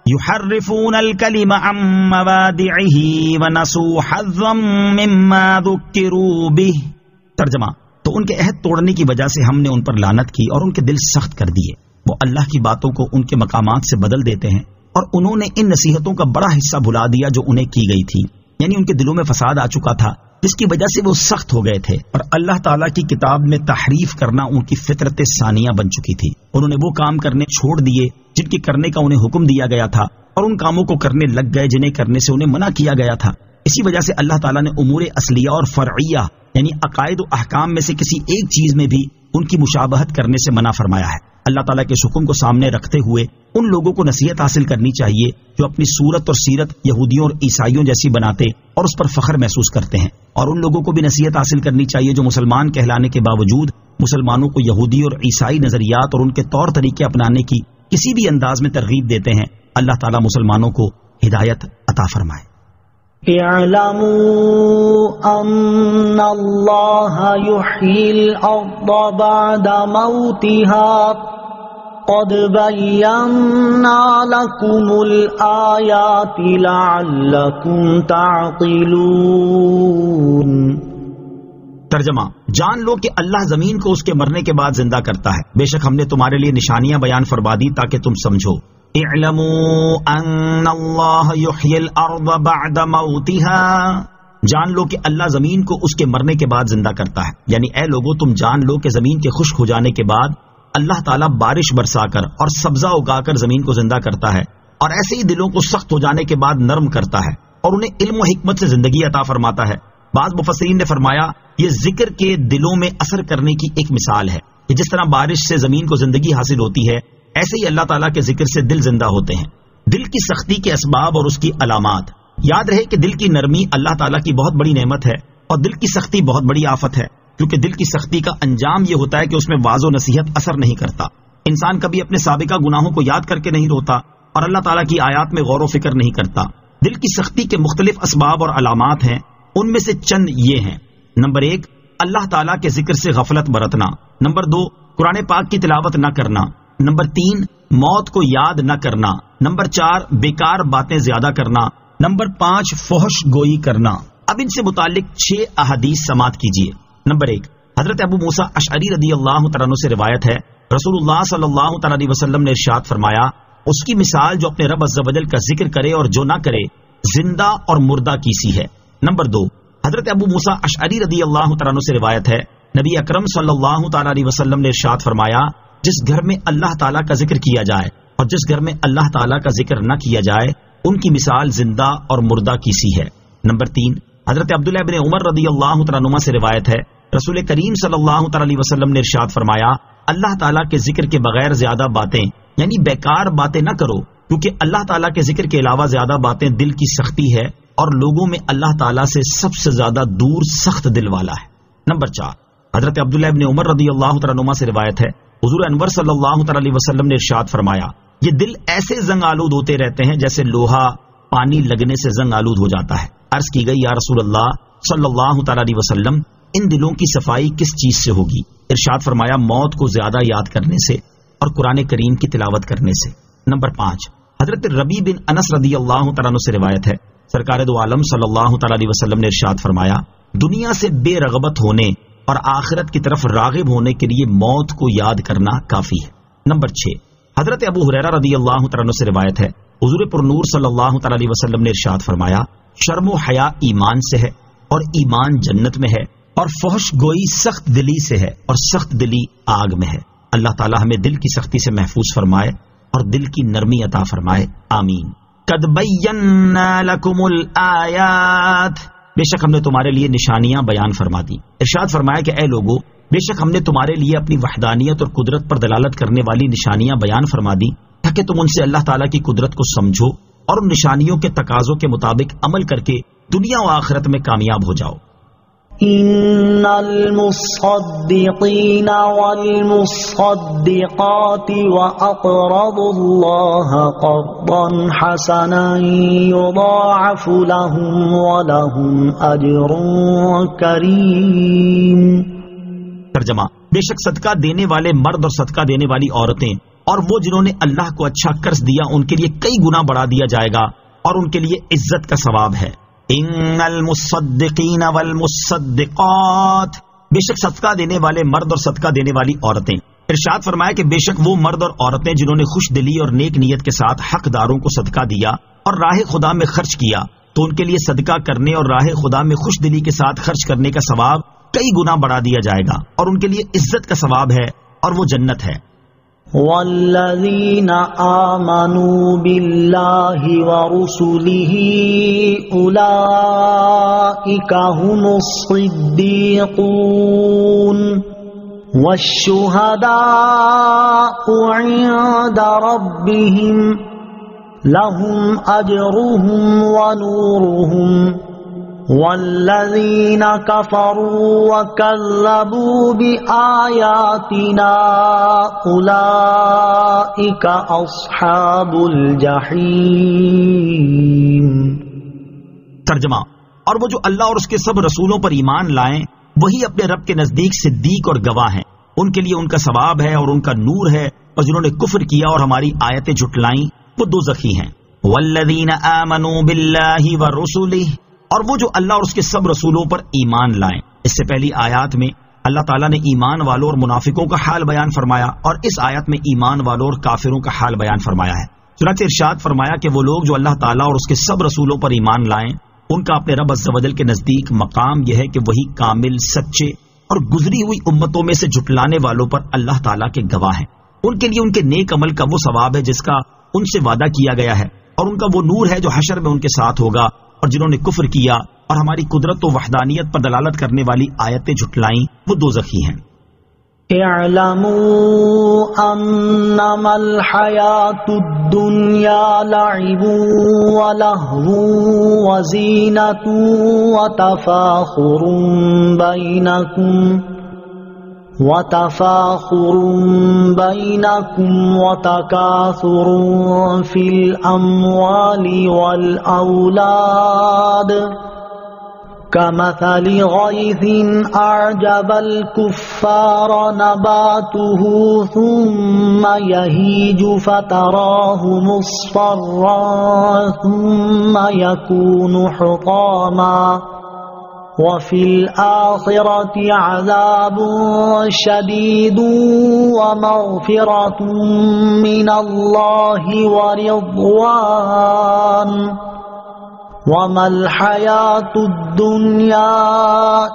يُحَرِّفُونَ الْكَلِمَ عَن مَّوَاضِعِهِ وَنَسُوا حَظًّا مِّمَّا ذُكِّرُوا بِهِ۔ ترجمہ، تو ان کے عہد توڑنے کی وجہ سے ہم نے ان پر لعنت کی اور ان کے دل سخت کر دیے، وہ اللہ کی باتوں کو ان کے مقامات سے بدل دیتے ہیں اور انہوں نے ان نصیحتوں کا بڑا حصہ بھلا دیا جو انہیں کی گئی تھی، یعنی ان کے دلوں میں فساد آ چکا تھا جس کی وجہ سے وہ سخت ہو گئے تھے، اور اللہ تعالیٰ کی کتاب میں تحریف کرنا ان کی فطرت ثانیہ بن چکی تھی۔ انہوں نے وہ کام کرنے چھوڑ دیے جن کے کرنے کا انہیں حکم دیا گیا تھا اور ان کاموں کو کرنے لگ گئے جنہیں کرنے سے انہیں منع کیا گیا تھا۔ اسی وجہ سے اللہ تعالیٰ نے امور اصلیہ اور فرعیہ یعنی عقائد و احکام میں سے کسی ایک چیز میں بھی ان کی مشابہت کرنے سے منع فرمایا ہے۔ اللہ تعالیٰ کے حکم کو سامنے رکھتے ہوئے ان لوگوں کو نصیحت حاصل کرنی چاہیے جو اپنی صورت اور سیرت یہودیوں اور عیسائیوں جیسی بناتے اور اس پر فخر محسوس کرتے ہیں، اور ان لوگوں کو بھی نصیحت حاصل کرنی چاہیے جو مسلمان کہلانے کے باوجود مسلمانوں کو یہودی اور عیسائی نظریات اور ان کے طور طریقے اپنانے کی کسی بھی انداز میں ترغیب دیتے ہیں۔ اللہ تعالیٰ مسلمانوں کو ہدایت عطا فرمائے۔ اعلموا ان اللہ یحیی الارض بعد موتها قد بینا لکم الآیات لعلکم تعقلون۔ ترجمہ، جان لو کہ اللہ زمین کو اس کے مرنے کے بعد زندہ کرتا ہے، بے شک ہم نے تمہارے لیے نشانیاں بیان فرما دی تاکہ تم سمجھو۔ اعلموا ان اللہ یحیی الارض بعد موتها، جان لو کہ اللہ زمین کو اس کے مرنے کے بعد زندہ کرتا ہے، یعنی اے لوگو تم جان لو کہ زمین کے خشک ہو جانے کے بعد اللہ تعالیٰ بارش برسا کر اور سبزہ اگا کر زمین کو زندہ کرتا ہے، اور ایسے ہی دلوں کو سخت ہو جانے کے بعد نرم کرتا ہے اور انہیں علم و حکمت سے زندگی عطا فرماتا ہے۔ بعض مفسرین نے فرمایا یہ ذکر کے دلوں میں اثر کرنے کی ایک مثال ہے کہ جس طرح بارش سے زمین کو زندگی حاصل ہوتی ہے، ایسے ہی اللہ تعالیٰ کے ذکر سے دل زندہ ہوتے ہیں۔ دل کی سختی کے اسباب اور اس کی علامات۔ یاد رہے کہ دل کی نرمی اللہ تعالیٰ کی بہت بڑی نعمت ہے اور دل کی سختی بہت بڑی آفت ہے، کیونکہ دل کی سختی کا انجام یہ ہوتا ہے کہ اس میں واعظ و نصیحت اثر نہیں کرتا۔ انسان کبھی اپنے سابقہ گناہوں کو یاد کر کے نہیں روتا اور اللہ تعالیٰ کی آیات میں غور و فکر نہیں کرتا۔ دل کی سختی کے مختلف اسباب اور علامات ہیں، ان میں سے چند یہ ہیں۔ نمبر 1، اللہ تعالیٰ کے ذکر سے غفلت برتنا۔ نمبر 2، قرآن پاک کی تلاوت نہ کرنا۔ نمبر 3، موت کو یاد نہ کرنا۔ نمبر 4، بیکار باتیں زیادہ کرنا۔ نمبر 5، فحش گوئی کرنا۔ اب ان سے متعلق 6 احادیث سماعت کیجیے۔ نمبر 1، حضرت ابو موسیٰ اشعری رضی اللہ تعالیٰ عنہ سے روایت ہے، رسول اللہ صلی اللہ تعالیٰ علیہ وسلم نے ارشاد فرمایا، اس کی مثال جو اپنے رب عز و جل کا ذکر کرے اور جو نہ کرے، زندہ اور مردہ کی سی ہے۔ نمبر 2، حضرت ابو موسیٰ اشعری رضی اللہ تعالیٰ عنہ سے روایت ہے، نبی اکرم صلی اللہ تعالیٰ علیہ وسلم نے ارشاد فرمایا، جس گھر میں اللہ تعالیٰ کا ذکر کیا جائے اور جس گھر میں اللہ تعالیٰ کا ذکر نہ کیا جائے، ان کی مثال زندہ اور مردہ کی سی ہے۔ نمبر 3، حضرت عبداللہ بن عمر رضی اللہ تعالیٰ عنہ سے روایت ہے، رسول کریم صلی اللہ تعالیٰ علیہ وسلم نے ارشاد فرمایا، اللہ تعالیٰ کے ذکر کے بغیر زیادہ باتیں یعنی بیکار باتیں نہ کرو، کیونکہ اللہ تعالیٰ کے ذکر کے علاوہ زیادہ باتیں دل کی سختی ہے اور لوگوں میں اللہ تعالیٰ سے سب سے زیادہ دور سخت دل والا ہے۔ نمبر 4، حضرت عبداللہ بن عمر رضی اللہ تعالیٰ عنہ سے روایت ہے، حضور انور صلی اللہ تعالیٰ علیہ وسلم نے ارشاد فرمایا، یہ دل ایسے زنگ آلود ہوتے رہتے ہیں جیسے لوہا پانی لگنے سے زنگ آلود ہو جاتا ہے۔ عرض کی گئی، یا رسول اللہ صلی اللہ تعالیٰ علیہ وسلم، ان دلوں کی صفائی کس چیز سے ہوگی؟ ارشاد فرمایا، موت کو زیادہ یاد کرنے سے اور قرآن کریم کی تلاوت کرنے سے۔ نمبر 5، حضرت ربیع بن انس رضی اللہ تعالیٰ عنہ سے روایت ہے، سرکار دو عالم صلی اللہ تعالیٰ علیہ وسلم نے ارشاد فرمایا، دنیا سے بے رغبت ہونے اور آخرت کی طرف راغب ہونے کے لیے موت کو یاد کرنا کافی ہے۔ نمبر 6، حضرت ابو ہریرہ رضی اللہ تعالیٰ عنہ سے روایت ہے، حضور پر نور صلی اللہ تعالیٰ علیہ وسلم نے ارشاد فرمایا، شرم و حیا ایمان سے ہے اور ایمان جنت میں ہے، اور فحش گوئی سخت دلی سے ہے اور سخت دلی آگ میں ہے۔ اللہ تعالیٰ ہمیں دل کی سختی سے محفوظ فرمائے اور دل کی نرمی عطا فرمائے، آمین۔ قد بینا لکم الآیات، بے شک ہم نے تمہارے لیے نشانیاں بیان فرما دی۔ ارشاد فرمایا کہ اے لوگو، بے شک ہم نے تمہارے لیے اپنی وحدانیت اور قدرت پر دلالت کرنے والی نشانیاں بیان فرما دی، تاکہ تم ان سے اللہ تعالیٰ کی قدرت کو سمجھو اور ان نشانیوں کے تقاضوں کے مطابق عمل کر کے دنیا و آخرت میں کامیاب ہو جاؤ۔ ان المصدقین والمصدقات واقرضوا اللہ قرضا حسنا یضاعف لهم ولهم اجر کریم۔ ترجمہ، بے شک صدقہ دینے والے مرد اور صدقہ دینے والی عورتیں اور وہ جنہوں نے اللہ کو اچھا قرض دیا، ان کے لیے کئی گنا بڑھا دیا جائے گا اور ان کے لیے عزت کا ثواب ہے۔ ان المصدقین والمصدقات، بے شک صدقہ دینے والے مرد اور صدقہ دینے والی عورتیں۔ ارشاد فرمایا کہ بے شک وہ مرد اور عورتیں جنہوں نے خوش دلی اور نیک نیت کے ساتھ حقداروں کو صدقہ دیا اور راہ خدا میں خرچ کیا، تو ان کے لیے صدقہ کرنے اور راہ خدا میں خوش دلی کے ساتھ خرچ کرنے کا ثواب کئی گنا بڑھا دیا جائے گا، اور ان کے لیے عزت کا ثواب ہے اور وہ جنت ہے۔ والذین آمنوا باللہ ورسلہ اولئک هم الصدیقون والشہداء عند ربهم لهم اجرهم ونورهم والذین کفروا وکذبوا بآیاتنا اولئک اصحاب الجحیم۔ ترجمہ، اور وہ جو اللہ اور اس کے سب رسولوں پر ایمان لائیں وہی اپنے رب کے نزدیک صدیق اور گواہ ہیں، ان کے لیے ان کا ثواب ہے اور ان کا نور ہے، اور جنہوں نے کفر کیا اور ہماری آیتیں جھٹلائیں وہ دوزخی ہیں۔ والذین آمنوا باللہ ورسلہ، اور وہ جو اللہ اور اس کے سب رسولوں پر ایمان لائیں۔ اس سے پہلی آیات میں اللہ تعالیٰ نے ایمان والوں اور منافقوں کا حال بیان فرمایا، اور اس آیت میں ایمان والوں اور کافروں کا حال بیان فرمایا ہے۔ چنانچہ ارشاد فرمایا کہ وہ لوگ جو اللہ تعالیٰ اور اس کے سب رسولوں پر ایمان لائیں، ان کا اپنے رب عز و جل کے نزدیک مقام یہ ہے کہ وہی کامل، سچے اور گزری ہوئی امتوں میں سے جھٹلانے والوں پر اللہ تعالیٰ کے گواہ ہیں۔ ان کے لیے ان کے نیک عمل کا وہ ثواب ہے جس کا ان سے وعدہ کیا گیا ہے، اور ان کا وہ نور ہے جو حشر میں ان کے ساتھ ہوگا، اور جنہوں نے کفر کیا اور ہماری قدرت و وحدانیت پر دلالت کرنے والی آیتیں جھٹلائیں وہ دوزخی ہیں۔ اعلموا انما الحیاة الدنیا لعب ولہو وزینۃ وتفاخر بینکم وتکاثر فی الاموال والاولاد كمثل غيث أعجب الكفار نباته ثم يهيج فتراه مصفرا ثم يكون حطاما وفي الآخرة عذاب شديد ومغفرة من الله ورضوان وَمَا الْحَيَاةُ الدُّنْيَا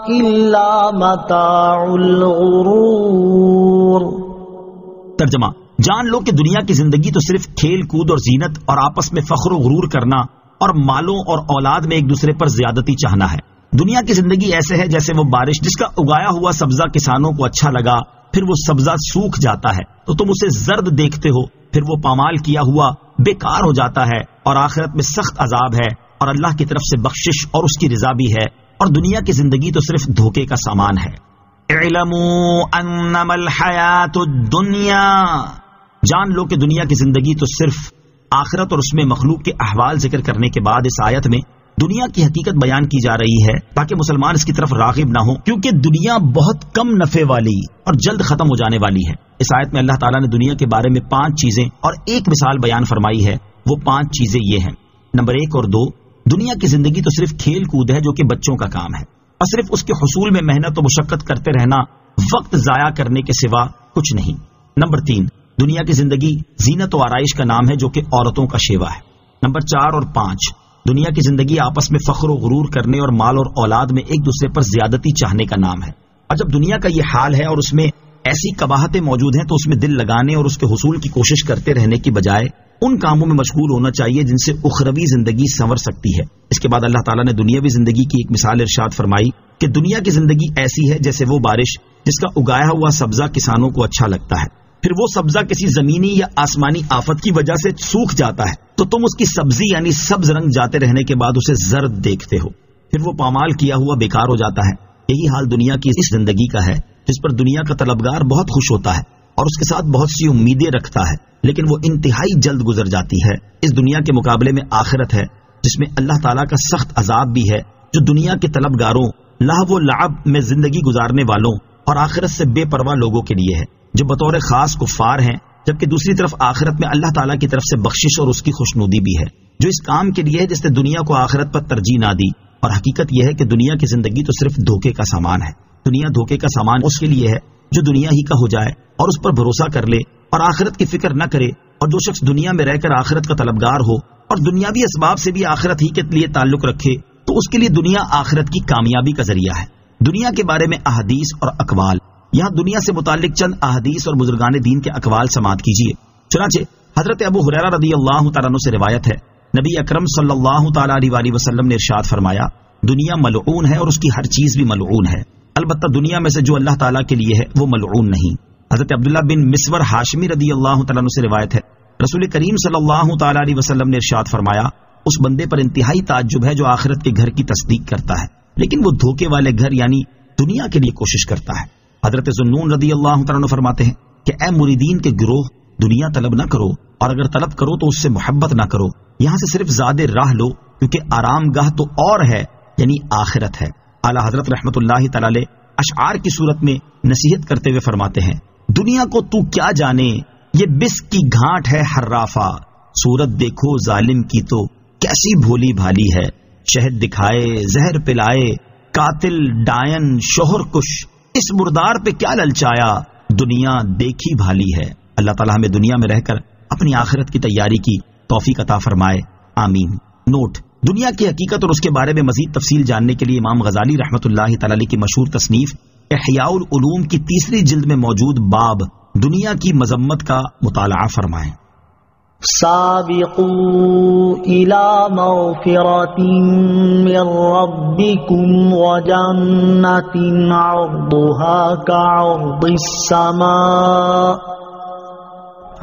إِلَّا مَتَاعُ الْغُرُورِ۔ ترجمہ: جان لو کہ دنیا کی زندگی تو صرف کھیل کود اور زینت اور آپس میں فخر و غرور کرنا اور مالوں اور اولاد میں ایک دوسرے پر زیادتی چاہنا ہے۔ دنیا کی زندگی ایسے ہے جیسے وہ بارش جس کا اگایا ہوا سبزہ کسانوں کو اچھا لگا، پھر وہ سبزہ سوکھ جاتا ہے تو تم اسے زرد دیکھتے ہو، پھر وہ پامال کیا ہوا بیکار ہو جاتا ہے، اور آخرت میں سخت عذاب ہے اور اللہ کی طرف سے بخشش اور اس کی رضا بھی ہے، اور دنیا کی زندگی تو صرف دھوکے کا سامان ہے۔ اعلموا انما الحیاۃ الدنیا، جان لو کہ دنیا کی زندگی تو صرف آخرت اور اس میں مخلوق کے احوال ذکر کرنے کے بعد اس آیت میں دنیا کی حقیقت بیان کی جا رہی ہے تاکہ مسلمان اس کی طرف راغب نہ ہو، کیونکہ دنیا بہت کم نفع والی اور جلد ختم ہو جانے والی ہے۔ اس آیت میں اللہ تعالیٰ نے دنیا کے بارے میں 5 چیزیں اور ایک مثال بیان فرمائی ہے۔ وہ 5 چیزیں یہ ہیں: نمبر 1 اور 2، دنیا کی زندگی تو صرف کھیل کود ہے جو کہ بچوں کا کام ہے، اور صرف اس کے حصول میں محنت و مشقت کرتے رہنا، وقت ضائع کرنے کے سوا کچھ نہیں۔ نمبر 3، دنیا کی زندگی زینت و آرائش کا نام ہے جو کہ عورتوں کا شیوا ہے۔ نمبر 4 اور 5، دنیا کی زندگی آپس میں فخر و غرور کرنے اور مال اور اولاد میں ایک دوسرے پر زیادتی چاہنے کا نام ہے۔ اور جب دنیا کا یہ حال ہے اور اس میں ایسی قباحتیں موجود ہیں تو اس میں دل لگانے اور اس کے حصول کی کوشش کرتے رہنے کی بجائے ان کاموں میں مشغول ہونا چاہیے جن سے اخروی زندگی سنور سکتی ہے۔ اس کے بعد اللہ تعالیٰ نے دنیاوی زندگی کی ایک مثال ارشاد فرمائی کہ دنیا کی زندگی ایسی ہے جیسے وہ بارش جس کا اگایا ہوا سبزہ کسانوں کو اچھا لگتا ہے، پھر وہ سبزہ کسی زمینی یا آسمانی آفت کی وجہ سے سوکھ جاتا ہے تو تم اس کی سبزی یعنی سبز رنگ جاتے رہنے کے بعد اسے زرد دیکھتے ہو، پھر وہ پامال کیا ہوا بیکار ہو جاتا ہے۔ یہی حال دنیا کی اس زندگی کا ہے جس پر دنیا کا طلبگار بہت خوش ہوتا ہے اور اس کے ساتھ بہت سی امیدیں رکھتا ہے، لیکن وہ انتہائی جلد گزر جاتی ہے۔ اس دنیا کے مقابلے میں آخرت ہے جس میں اللہ تعالیٰ کا سخت عذاب بھی ہے، جو دنیا کے طلبگاروں، لہو و لعب میں زندگی گزارنے والوں اور آخرت سے بے پرواہ لوگوں کے لیے ہے، جو بطور خاص کفار ہیں، جبکہ دوسری طرف آخرت میں اللہ تعالیٰ کی طرف سے بخشش اور اس کی خوشنودی بھی ہے، جو اس کام کے لیے ہے جس نے دنیا کو آخرت پر ترجیح نہ دی۔ اور حقیقت یہ ہے کہ دنیا کی زندگی تو صرف دھوکے کا سامان ہے۔ دنیا دھوکے کا سامان اس کے لیے ہے جو دنیا ہی کا ہو جائے اور اس پر بھروسہ کر لے اور آخرت کی فکر نہ کرے، اور جو شخص دنیا میں رہ کر آخرت کا طلبگار ہو اور دنیاوی اسباب سے بھی آخرت ہی کے لیے تعلق رکھے تو اس کے لیے دنیا آخرت کی کامیابی کا ذریعہ ہے۔ دنیا کے بارے میں احادیث اور اقوال، یہاں دنیا سے متعلق چند احادیث اور بزرگان دین کے اقوال سماعت کیجیے۔ چنانچہ حضرت ابو ہریرہ رضی اللہ تعالیٰ عنہ سے روایت ہے، نبی اکرم صلی اللہ تعالیٰ علیہ وسلم نے ارشاد فرمایا، دنیا ملعون ہے اور اس کی ہر چیز بھی ملعون ہے، البتہ دنیا میں سے جو اللہ تعالیٰ کے لیے ہے وہ ملعون نہیں۔ حضرت عبداللہ بن مسور ہاشمی رضی اللہ تعالیٰ عنہ سے روایت ہے، رسول کریم صلی اللہ تعالیٰ علیہ وسلم نے ارشاد فرمایا، اس بندے پر انتہائی تعجب ہے جو آخرت کے گھر کی تصدیق کرتا ہے لیکن وہ دھوکے والے گھر یعنی دنیا کے لیے کوشش کرتا ہے۔ حضرت ذوالنون رضی اللہ تعالیٰ عنہ فرماتے ہیں کہ اے مریدین کے گروہ، دنیا طلب نہ کرو، اور اگر طلب کرو تو اس سے محبت نہ کرو، یہاں سے صرف زیادہ راہ لو کیونکہ آرام گاہ تو اور ہے یعنی آخرت ہے۔ اعلیٰ حضرت رحمت اللہ تعالی علیہ اشعار کی صورت میں نصیحت کرتے ہوئے فرماتے ہیں، دنیا کو تو کیا جانے، یہ بس کی گھاٹ ہے حرافہ، صورت دیکھو ظالم کی تو کیسی بھولی بھالی ہے، شہد دکھائے زہر پلائے، قاتل ڈائن شوہر کش، اس مردار پہ کیا للچایا، دنیا دیکھی بھالی ہے۔ اللہ تعالیٰ ہمیں دنیا میں رہ کر اپنی آخرت کی تیاری کی توفیق عطا فرمائے، آمین۔ نوٹ: دنیا کی حقیقت اور اس کے بارے میں مزید تفصیل جاننے کے لیے امام غزالی رحمۃ اللہ تعالی کی مشہور تصنیف احیاء العلوم کی 3 جلد میں موجود باب دنیا کی مذمت کا مطالعہ فرمائیں۔ سابقوا إلى مغفرة من ربكم وجنة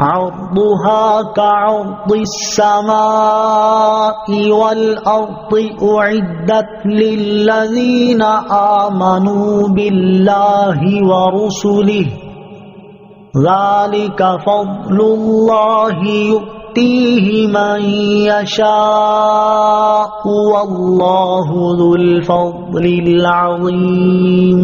عرضها كعرض السماء والأرض أعدت للذين آمنوا بالله ورسله ذلك فضل الله يؤتيه من يشاء والله ذو الفضل العظيم۔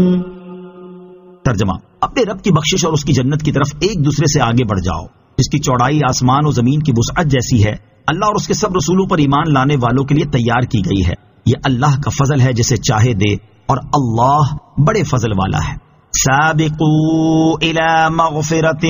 ترجمہ، اپنے رب کی بخشش اور اس کی جنت کی طرف ایک دوسرے سے آگے بڑھ جاؤ جس کی چوڑائی آسمان و زمین کی وسعت جیسی ہے، اللہ اور اس کے سب رسولوں پر ایمان لانے والوں کے لیے تیار کی گئی ہے۔ یہ اللہ کا فضل ہے جسے چاہے دے، اور اللہ بڑے فضل والا ہے۔ سابقوا الى مغفرۃ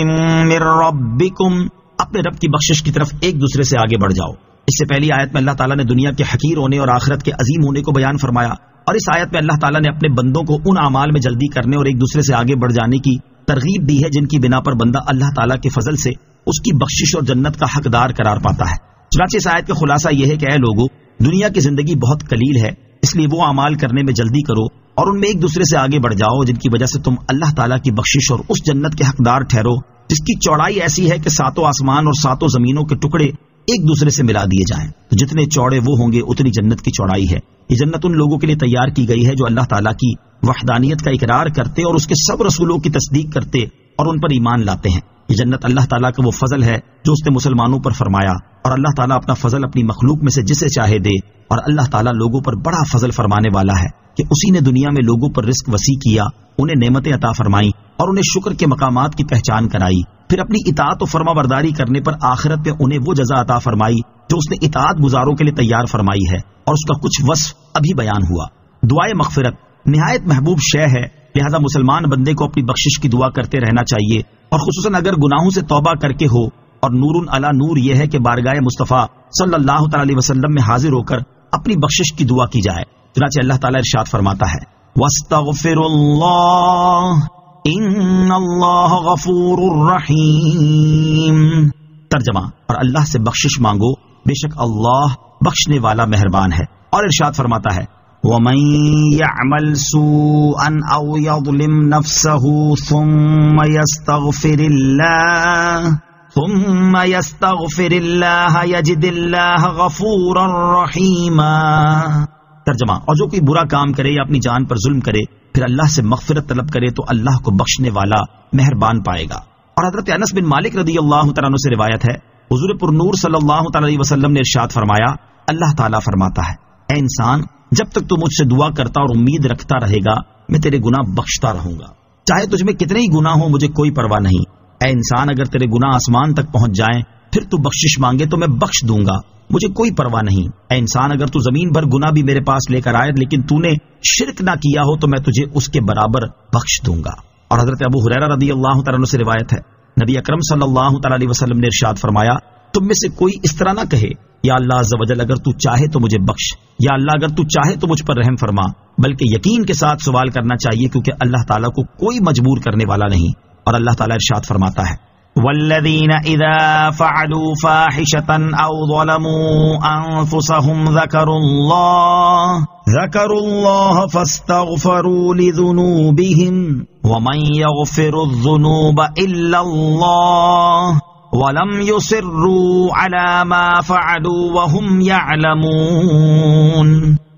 من ربکم، اپنے رب کی بخشش کی طرف ایک دوسرے سے آگے بڑھ جاؤ۔ اس سے پہلی آیت میں اللہ تعالیٰ نے دنیا کے حقیر ہونے اور آخرت کے عظیم ہونے کو بیان فرمایا، اور اس آیت میں اللہ تعالیٰ نے اپنے بندوں کو ان اعمال میں جلدی کرنے اور ایک دوسرے سے آگے بڑھ جانے کی ترغیب دی ہے جن کی بنا پر بندہ اللہ تعالیٰ کے فضل سے اس کی بخشش اور جنت کا حقدار قرار پاتا ہے۔ چنانچہ اس آیت کا خلاصہ یہ ہے کہ اے لوگو، دنیا کی زندگی بہت قلیل ہے، اس لیے وہ اعمال کرنے میں جلدی کرو اور ان میں ایک دوسرے سے آگے بڑھ جاؤ جن کی وجہ سے تم اللہ تعالیٰ کی بخشش اور اس جنت کے حقدار ٹھہرو جس کی چوڑائی ایسی ہے کہ 7 آسمان اور 7 زمینوں کے ٹکڑے ایک دوسرے سے ملا دیے جائیں، تو جتنے چوڑے وہ ہوں گے اتنی جنت کی چوڑائی ہے۔ یہ جنت ان لوگوں کے لیے تیار کی گئی ہے جو اللہ تعالیٰ کی وحدانیت کا اقرار کرتے اور اس کے سب رسولوں کی تصدیق کرتے اور ان پر ایمان لاتے ہیں۔ یہ جنت اللہ تعالیٰ کا وہ فضل ہے جو اس نے مسلمانوں پر فرمایا، اور اللہ تعالیٰ اپنا فضل اپنی مخلوق میں سے جسے چاہے دے، اور اللہ تعالیٰ لوگوں پر بڑا فضل فرمانے والا ہے کہ اسی نے دنیا میں لوگوں پر رزق وسیع کیا، انہیں نعمتیں عطا فرمائیں اور انہیں شکر کے مقامات کی پہچان کرائی، پھر اپنی اطاعت و فرما برداری کرنے پر آخرت میں انہیں وہ جزا عطا فرمائی جو اس نے اطاعت گزاروں کے لیے تیار فرمائی ہے، اور اس کا کچھ وصف ابھی بیان ہوا۔ دعائے مغفرت نہایت محبوب شے ہے، لہذا مسلمان بندے کو اپنی بخشش کی دعا کرتے رہنا چاہیے، اور خصوصاً اگر گناہوں سے توبہ کر کے ہو، اور نور علی نور یہ ہے کہ بارگاہ مصطفیٰ صلی اللہ تعالی علیہ وسلم میں حاضر ہو کر اپنی بخشش کی دعا کی جائے۔ چنانچہ اللہ تعالیٰ ارشاد فرماتا ہے وَاسْتَغْفِرُ اللَّهَ إِنَّ اللَّهَ غَفُورٌ رَحِيمٌ۔ ترجمہ، اور اللہ سے بخشش مانگو، بے شک اللہ بخشنے والا مہربان ہے۔ اور ارشاد فرماتا ہے وَمَن يَعْمَلْ سُوءًا أَوْ يَظْلِمْ نَفْسَهُ ثُمَّ يَسْتَغْفِرِ اللَّهَ يَجِدِ اللَّهَ غَفُورًا رَحِيمًا۔ ترجمہ، اور جو کوئی برا کام کرے یا اپنی جان پر ظلم کرے پھر اللہ سے مغفرت طلب کرے تو اللہ کو بخشنے والا مہربان پائے گا۔ اور حضرت انس بن مالک رضی اللہ تعالیٰ عنہ سے روایت ہے، حضور پر نور صلی اللہ تعالیٰ علیہ وسلم نے ارشاد فرمایا، اللہ تعالیٰ فرماتا ہے اے انسان، جب تک تو مجھ سے دعا کرتا اور امید رکھتا رہے گا میں تیرے گناہ بخشتا رہوں گا، چاہے تجھ میں کتنے ہی گناہ ہوں مجھے کوئی پرواہ نہیں۔ اے انسان، اگر تیرے گناہ آسمان تک پہنچ جائیں پھر تو بخشش مانگے تو میں بخش دوں گا، مجھے کوئی پرواہ نہیں۔ اے انسان، اگر تو زمین بھر گناہ بھی میرے پاس لے کر آئے لیکن تو نے شرک نہ کیا ہو تو میں تجھے اس کے برابر بخش دوں گا۔ اور حضرت ابو ہریرہ رضی اللہ تعالیٰ عنہ سے روایت ہے، نبی اکرم صلی اللہ تعالیٰ علیہ وسلم نے ارشاد فرمایا، تم میں سے کوئی اس طرح نہ کہے یا اللہ عز و جل اگر تو چاہے تو مجھے بخش، یا اللہ اگر تو چاہے تو مجھ پر رحم فرما، بلکہ یقین کے ساتھ سوال کرنا چاہیے کیونکہ اللہ تعالیٰ کو کوئی مجبور کرنے والا نہیں۔ اور اللہ تعالیٰ ارشاد فرماتا ہے والذین اذا فعلوا فاحشة او ظلموا انفسهم ذکروا اللہ فاستغفروا لذنوبهم ومن یغفر الذنوب الا اللہ وَلَمْ يُصِرُّوا عَلَى مَا فَعَلُوا وَهُمْ يَعْلَمُونَ۔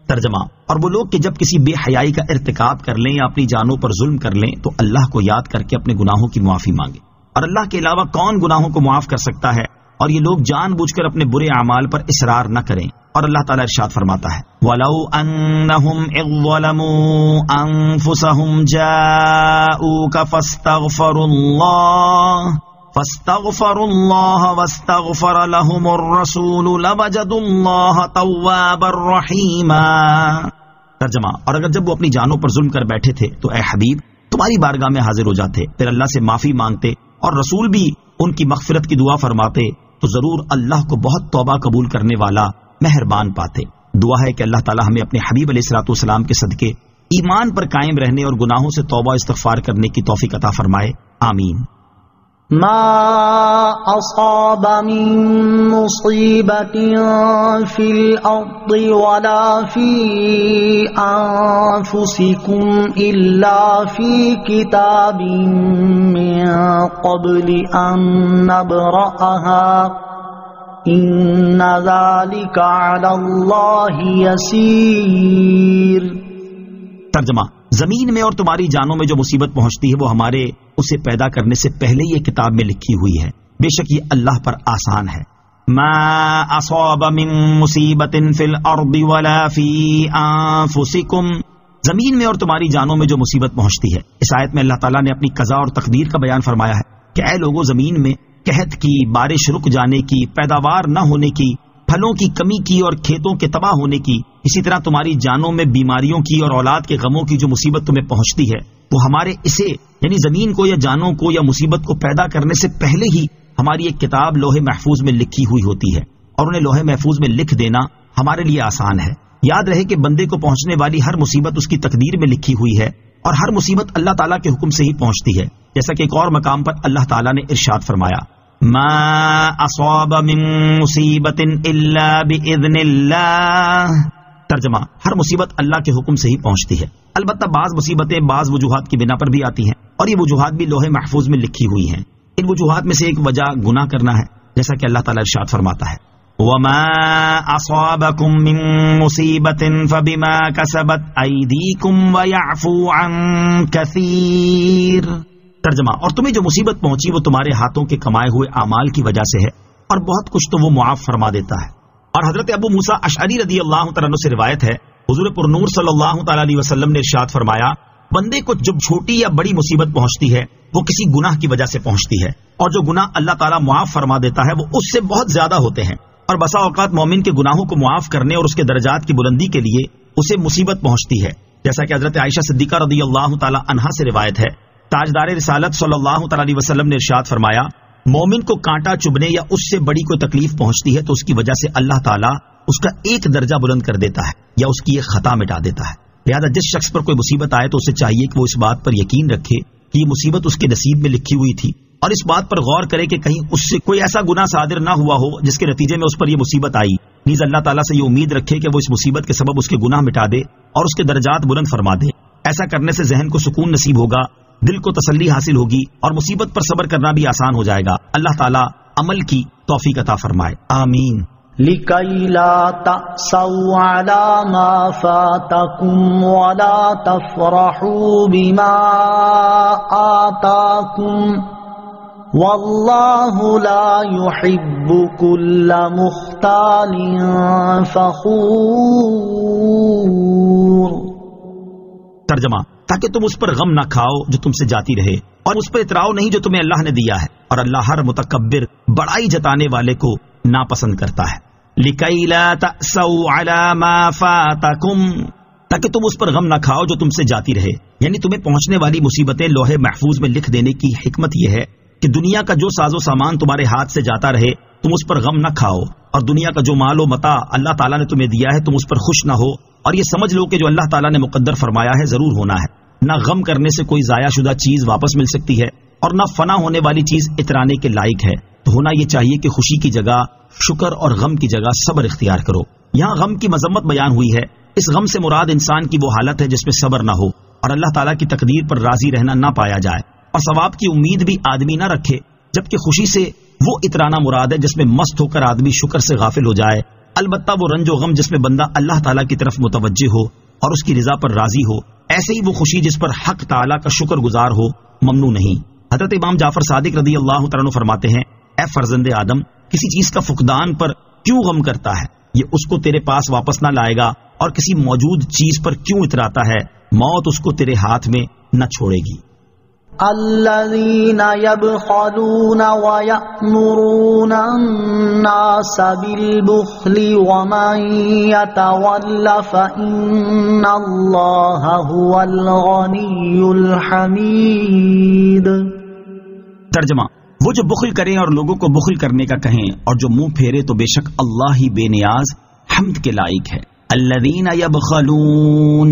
ترجمہ، اور وہ لوگ کہ جب کسی بے حیائی کا ارتکاب کر لیں یا اپنی جانوں پر ظلم کر لیں تو اللہ کو یاد کر کے اپنے گناہوں کی معافی مانگیں، اور اللہ کے علاوہ کون گناہوں کو معاف کر سکتا ہے، اور یہ لوگ جان بوجھ کر اپنے برے اعمال پر اصرار نہ کریں۔ اور اللہ تعالیٰ ارشاد فرماتا ہے وَلَوْ أَنَّهُمْ إِذ ظَلَمُوا أَنفُسَهُمْ جَاءُوكَ فاستغفروا الله واستغفر لهم الرسول لوجدوا الله توابا رحيما۔ ترجمہ، اور اگر جب وہ اپنی جانوں پر ظلم کر بیٹھے تھے تو اے حبیب تمہاری بارگاہ میں حاضر ہو جاتے، پھر اللہ سے معافی مانگتے اور رسول بھی ان کی مغفرت کی دعا فرماتے تو ضرور اللہ کو بہت توبہ قبول کرنے والا مہربان پاتے۔ دعا ہے کہ اللہ تعالی ہمیں اپنے حبیب علیہ الصلوۃ والسلام کے صدقے ایمان پر قائم رہنے اور گناہوں سے توبہ استغفار کرنے کی توفیق عطا فرمائے، آمین۔ ما أصاب من مصيبة في الأرض ولا في أنفسكم إلا في كتاب من قبل أن نبرأها إن ذلك على الله يسير۔ ترجمہ، زمین میں اور تمہاری جانوں میں جو مصیبت پہنچتی ہے وہ ہمارے اسے پیدا کرنے سے پہلے یہ کتاب میں لکھی ہوئی ہے، بے شک یہ اللہ پر آسان ہے۔ ما اصاب من مصیبت فی الارض ولا فی انفسکم، زمین میں اور تمہاری جانوں میں جو مصیبت پہنچتی ہے۔ اس آیت میں اللہ تعالیٰ نے اپنی قضا اور تقدیر کا بیان فرمایا ہے کہ اے لوگوں، زمین میں قحط کی، بارش رک جانے کی، پیداوار نہ ہونے کی، پھلوں کی کمی کی اور کھیتوں کے تباہ ہونے کی، اسی طرح تمہاری جانوں میں بیماریوں کی اور اولاد کے غموں کی جو مصیبت تمہیں پہنچتی ہے وہ ہمارے اسے یعنی زمین کو یا جانوں کو یا مصیبت کو پیدا کرنے سے پہلے ہی ہماری ایک کتاب لوح محفوظ میں لکھی ہوئی ہوتی ہے، اور انہیں لوح محفوظ میں لکھ دینا ہمارے لیے آسان ہے۔ یاد رہے کہ بندے کو پہنچنے والی ہر مصیبت اس کی تقدیر میں لکھی ہوئی ہے، اور ہر مصیبت اللہ تعالیٰ کے حکم سے ہی پہنچتی ہے، جیسا کہ ایک اور مقام پر اللہ تعالیٰ نے ارشاد فرمایا، ما اصاب من مصیبت الا باذن اللہ۔ ترجمہ، ہر مصیبت اللہ کے حکم سے ہی پہنچتی ہے، البتہ بعض مصیبتیں بعض وجوہات کی بنا پر بھی آتی ہیں، اور یہ وجوہات بھی لوح محفوظ میں لکھی ہوئی ہیں۔ ان وجوہات میں سے ایک وجہ گناہ کرنا ہے، جیسا کہ اللہ تعالیٰ ارشاد فرماتا ہے، وما اصابکم من مصیبت فبما کسبت ایدیکم ویعفو عن کثیر۔ ترجمہ، اور تمہیں جو مصیبت پہنچی وہ تمہارے ہاتھوں کے کمائے ہوئے اعمال کی وجہ سے ہے، اور بہت کچھ تو وہ معاف فرما دیتا ہے۔ اور حضرت ابو موسیٰ اشعری رضی اللہ تعالیٰ عنہ سے روایت ہے، حضور پرنور صلی اللہ تعالیٰ علیہ وسلم نے ارشاد فرمایا، بندے کو جب چھوٹی یا بڑی مصیبت پہنچتی ہے وہ کسی گناہ کی وجہ سے پہنچتی ہے، اور جو گناہ اللہ تعالیٰ معاف فرما دیتا ہے وہ اس سے بہت زیادہ ہوتے ہیں، اور بسا اوقات مومن کے گناہوں کو معاف کرنے اور اس کے درجات کی بلندی کے لیے اسے مصیبت پہنچتی ہے، جیسا کہ حضرت عائشہ صدیقہ رضی اللہ تعالیٰ عنہا سے روایت ہے، تاجدار رسالت صلی اللہ تعالیٰ علیہ وسلم نے ارشاد فرمایا، مومن کو کانٹا چبھنے یا اس سے بڑی کوئی تکلیف پہنچتی ہے تو اس کی وجہ سے اللہ تعالیٰ اس کا ایک درجہ بلند کر دیتا ہے یا اس کی ایک خطا مٹا دیتا ہے۔ لہذا جس شخص پر کوئی مصیبت آئے تو اسے چاہیے کہ وہ اس بات پر یقین رکھے کہ یہ مصیبت اس کے نصیب میں لکھی ہوئی تھی، اور اس بات پر غور کرے کہ کہیں اس سے کوئی ایسا گناہ صادر نہ ہوا ہو جس کے نتیجے میں اس پر یہ مصیبت آئی، نیز اللہ تعالیٰ سے یہ امید رکھے کہ وہ اس مصیبت کے سبب اس کے گناہ مٹا دے اور اس کے درجات بلند فرما دے۔ ایسا کرنے سے ذہن کو سکون نصیب ہوگا، دل کو تسلی حاصل ہوگی، اور مصیبت پر صبر کرنا بھی آسان ہو جائے گا۔ اللہ تعالیٰ عمل کی توفیق عطا فرمائے، آمین۔ لِكَيْ لَا تَأْسَوْا عَلَى مَا فَاتَكُمْ وَلَا تَفْرَحُوا بِمَا آتَاكُمْ وَاللَّهُ لَا يُحِبُّ كُلَّ مُخْتَالٍ فَخُورٍ۔ ترجمہ، تاکہ تم اس پر غم نہ کھاؤ جو تم سے جاتی رہے، اور اس پر اتراؤ نہیں جو تمہیں اللہ نے دیا ہے، اور اللہ ہر متکبر بڑائی جتانے والے کو ناپسند کرتا ہے۔ لِكَيْ لَا تَأْسَوْا عَلَى مَا فَاتَكُمْ، تاکہ تم اس پر غم نہ کھاؤ جو تم سے جاتی رہے، یعنی تمہیں پہنچنے والی مصیبتیں لوح محفوظ میں لکھ دینے کی حکمت یہ ہے کہ دنیا کا جو ساز و سامان تمہارے ہاتھ سے جاتا رہے تم اس پر غم نہ کھاؤ، اور دنیا کا جو مال و متاع اللہ تعالیٰ نے تمہیں دیا ہے تم اس پر خوش نہ ہو، اور یہ سمجھ لو کہ جو اللہ تعالیٰ نے مقدر فرمایا ہے ضرور ہونا ہے۔ نہ غم کرنے سے کوئی ضائع شدہ چیز واپس مل سکتی ہے، اور نہ فنا ہونے والی چیز اترانے کے لائق ہے، تو ہونا یہ چاہیے کہ خوشی کی جگہ شکر اور غم کی جگہ صبر اختیار کرو۔ یہاں غم کی مذمت بیان ہوئی ہے، اس غم سے مراد انسان کی وہ حالت ہے جس میں صبر نہ ہو اور اللہ تعالیٰ کی تقدیر پر راضی رہنا نہ پایا جائے، اور ثواب کی امید بھی آدمی نہ رکھے، جبکہ خوشی سے وہ اترانا مراد ہے جس میں مست ہو کر آدمی شکر سے غافل ہو جائے۔ البتہ وہ رنج و غم جس میں بندہ اللہ تعالیٰ کی طرف متوجہ ہو اور اس کی رضا پر راضی ہو، ایسے ہی وہ خوشی جس پر حق تعالیٰ کا شکر گزار ہو ممنوع نہیں۔ حضرت امام جعفر صادق رضی اللہ تعالیٰ عنہ فرماتے ہیں، اے فرزند آدم، کسی چیز کا فقدان پر کیوں غم کرتا ہے؟ یہ اس کو تیرے پاس واپس نہ لائے گا، اور کسی موجود چیز پر کیوں اتراتا ہے؟ موت اس کو تیرے ہاتھ میں نہ چھوڑے گی۔ الذين يبخلون ويأمرون الناس بالبخل ومن يتول فإن الله هو الغني الحميد۔ ترجمہ، وہ جو بخل کریں اور لوگوں کو بخل کرنے کا کہیں اور جو منہ پھیرے تو بے شک اللہ ہی بے نیاز حمد کے لائق ہے۔ الذین یبخلون،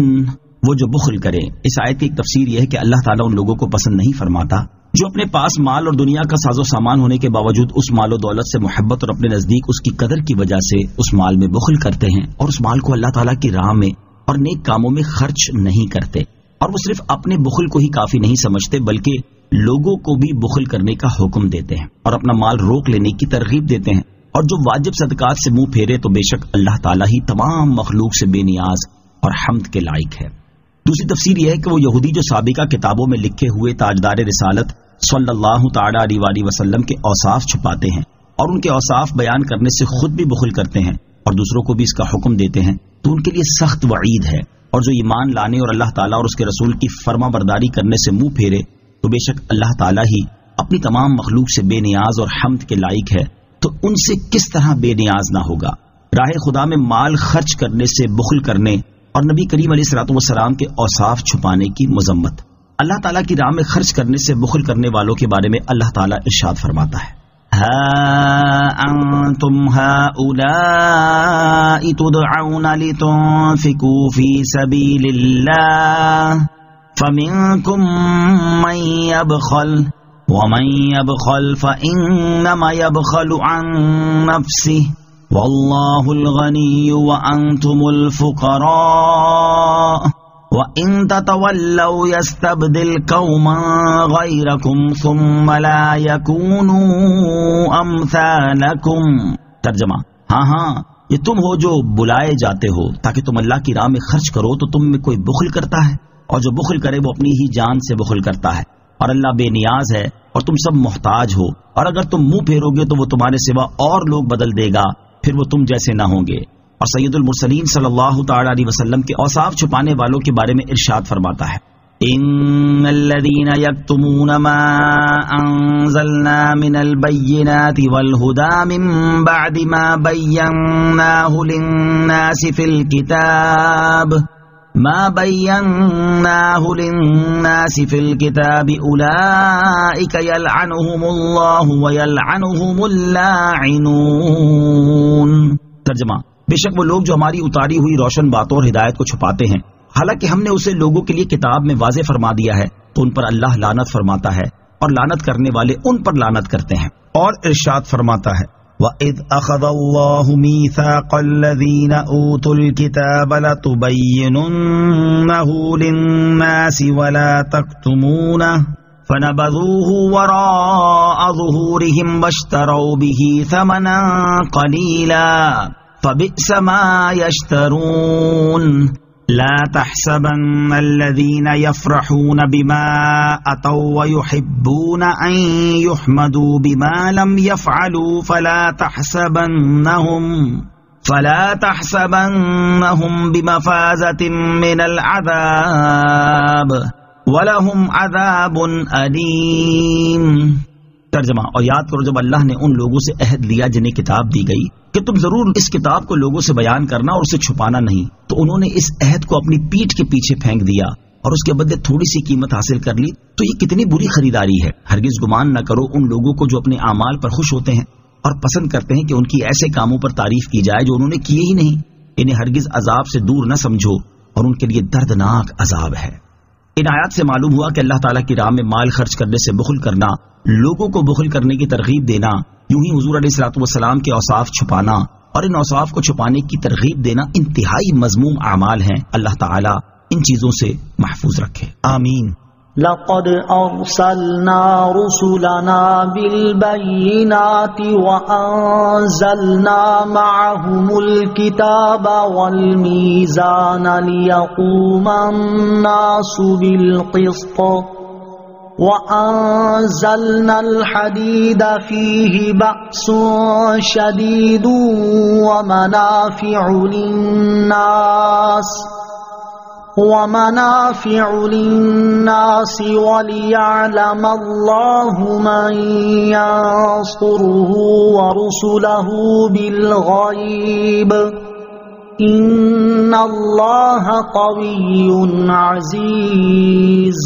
وہ جو بخل کرے. اس آیت کی ایک تفسیر یہ ہے کہ اللہ تعالیٰ ان لوگوں کو پسند نہیں فرماتا جو اپنے پاس مال اور دنیا کا ساز و سامان ہونے کے باوجود اس مال و دولت سے محبت اور اپنے نزدیک اس کی قدر کی وجہ سے اس مال میں بخل کرتے ہیں اور اس مال کو اللہ تعالیٰ کی راہ میں اور نیک کاموں میں خرچ نہیں کرتے. اور وہ صرف اپنے بخل کو ہی کافی نہیں سمجھتے بلکہ لوگوں کو بھی بخل کرنے کا حکم دیتے ہیں اور اپنا مال روک لینے کی ترغیب دیتے ہیں. اور جو واجب صدقات سے منہ پھیرے تو بے شک اللہ تعالیٰ ہی تمام مخلوق سے بے نیاز اور حمد کے لائق ہے. دوسری تفسیر یہ ہے کہ وہ یہودی جو سابقہ کتابوں میں لکھے ہوئے تاجدار رسالت صلی اللہ تعالی علیہ وسلم کے اوصاف چھپاتے ہیں اور ان کے اوصاف بیان کرنے سے خود بھی بخل کرتے ہیں اور دوسروں کو بھی اس کا حکم دیتے ہیں، تو ان کے لیے سخت وعید ہے. اور جو ایمان لانے اور اللہ تعالیٰ اور اس کے رسول کی فرما برداری کرنے سے منہ پھیرے تو بے شک اللہ تعالیٰ ہی اپنی تمام مخلوق سے بے نیاز اور حمد کے لائق ہے، تو ان سے کس طرح بے نیاز نہ ہوگا. راہ خدا میں مال خرچ کرنے سے بخل کرنے اور نبی کریم علیہ الصلوۃ والسلام کے اوصاف چھپانے کی مذمت. اللہ تعالیٰ کی راہ میں خرچ کرنے سے بخل کرنے والوں کے بارے میں اللہ تعالیٰ ارشاد فرماتا ہے، ہا انتم هؤلاء تدعون لتنفقوا في سبيل الله فمنكم من يبخل ومن يبخل فإنما يبخل عن نفسه والله الغني وأنتم الفقراء وَإِن تَتَوَلَّوْا يَسْتَبْدِلْ قَوْمًا غَيْرَكُمْ ثُمَّ لَا يَكُونُوا أَمْثَالَكُمْ. ترجمہ، ہاں یہ تم ہو جو بلائے جاتے ہو تاکہ تم اللہ کی راہ میں خرچ کرو، تو تم میں کوئی بخل کرتا ہے اور جو بخل کرے وہ اپنی ہی جان سے بخل کرتا ہے اور اللہ بے نیاز ہے اور تم سب محتاج ہو. اور اگر تم منہ پھیرو گے تو وہ تمہارے سوا اور لوگ بدل دے گا، پھر وہ تم جیسے نہ ہوں گے. اور سید المرسلین صلی اللہ تعالی علیہ وسلم کے اوصاف چھپانے والوں کے بارے میں ارشاد فرماتا ہے، ان الذين يكتمون ما انزلنا من البينات والهدى من بعد ما بيناه للناس في الكتاب اولئك يلعنهم الله ويلعنهم اللاعنون. ترجمہ، بے شک وہ لوگ جو ہماری اتاری ہوئی روشن باتوں اور ہدایت کو چھپاتے ہیں حالانکہ ہم نے اسے لوگوں کے لیے کتاب میں واضح فرما دیا ہے، تو ان پر اللہ لعنت فرماتا ہے اور لعنت کرنے والے ان پر لعنت کرتے ہیں. اور ارشاد فرماتا ہے، وَإِذْ أَخَذَ اللَّهُ مِيثَاقَ الَّذِينَ أُوتُوا الْكِتَابَ لَتُبَيِّنُنَّهُ لِلنَّاسِ وَلَا تَكْتُمُونَهُ فَنَبَذُوهُ وَرَاءَ ظُهُورِهِمْ وَاشْتَرَوْا بِهِ ثَمَنًا قَلِيلًا فَبِئْسَ مَا يَشْتَرُونَ. لا تحسبن الذين يفرحون بما أتوا ويحبون أن يحمدوا بما لم يفعلوا فلا تحسبنهم بمفازة من العذاب ولهم عذاب أليم. ترجمہ، اور یاد کرو جب اللہ نے ان لوگوں سے عہد لیا جنہیں کتاب دی گئی کہ تم ضرور اس کتاب کو لوگوں سے بیان کرنا اور اسے چھپانا نہیں، تو انہوں نے اس عہد کو اپنی پیٹھ کے پیچھے پھینک دیا اور اس کے بدلے تھوڑی سی قیمت حاصل کر لی، تو یہ کتنی بری خریداری ہے. ہرگز گمان نہ کرو ان لوگوں کو جو اپنے اعمال پر خوش ہوتے ہیں اور پسند کرتے ہیں کہ ان کی ایسے کاموں پر تعریف کی جائے جو انہوں نے کیے ہی نہیں. انہیں ہرگز عذاب سے دور نہ سمجھو اور ان کے لیے دردناک عذاب ہے. ان آیات سے معلوم ہوا کہ اللہ تعالیٰ کی راہ میں مال خرچ کرنے سے بخل کرنا، لوگوں کو بخل کرنے کی ترغیب دینا، یوں ہی حضور علیہ الصلوۃ والسلام کے اوصاف چھپانا اور ان اوصاف کو چھپانے کی ترغیب دینا انتہائی مذموم اعمال ہیں. اللہ تعالیٰ ان چیزوں سے محفوظ رکھے، آمین. لقد أرسلنا رسلنا بالبينات وأنزلنا معهم الكتاب والميزان ليقوم الناس بالقسط وأنزلنا الحديد فيه بأس شديد ومنافع للناس وليعلم الله من ينصره ورسله بالغيب إن الله قوي عزيز.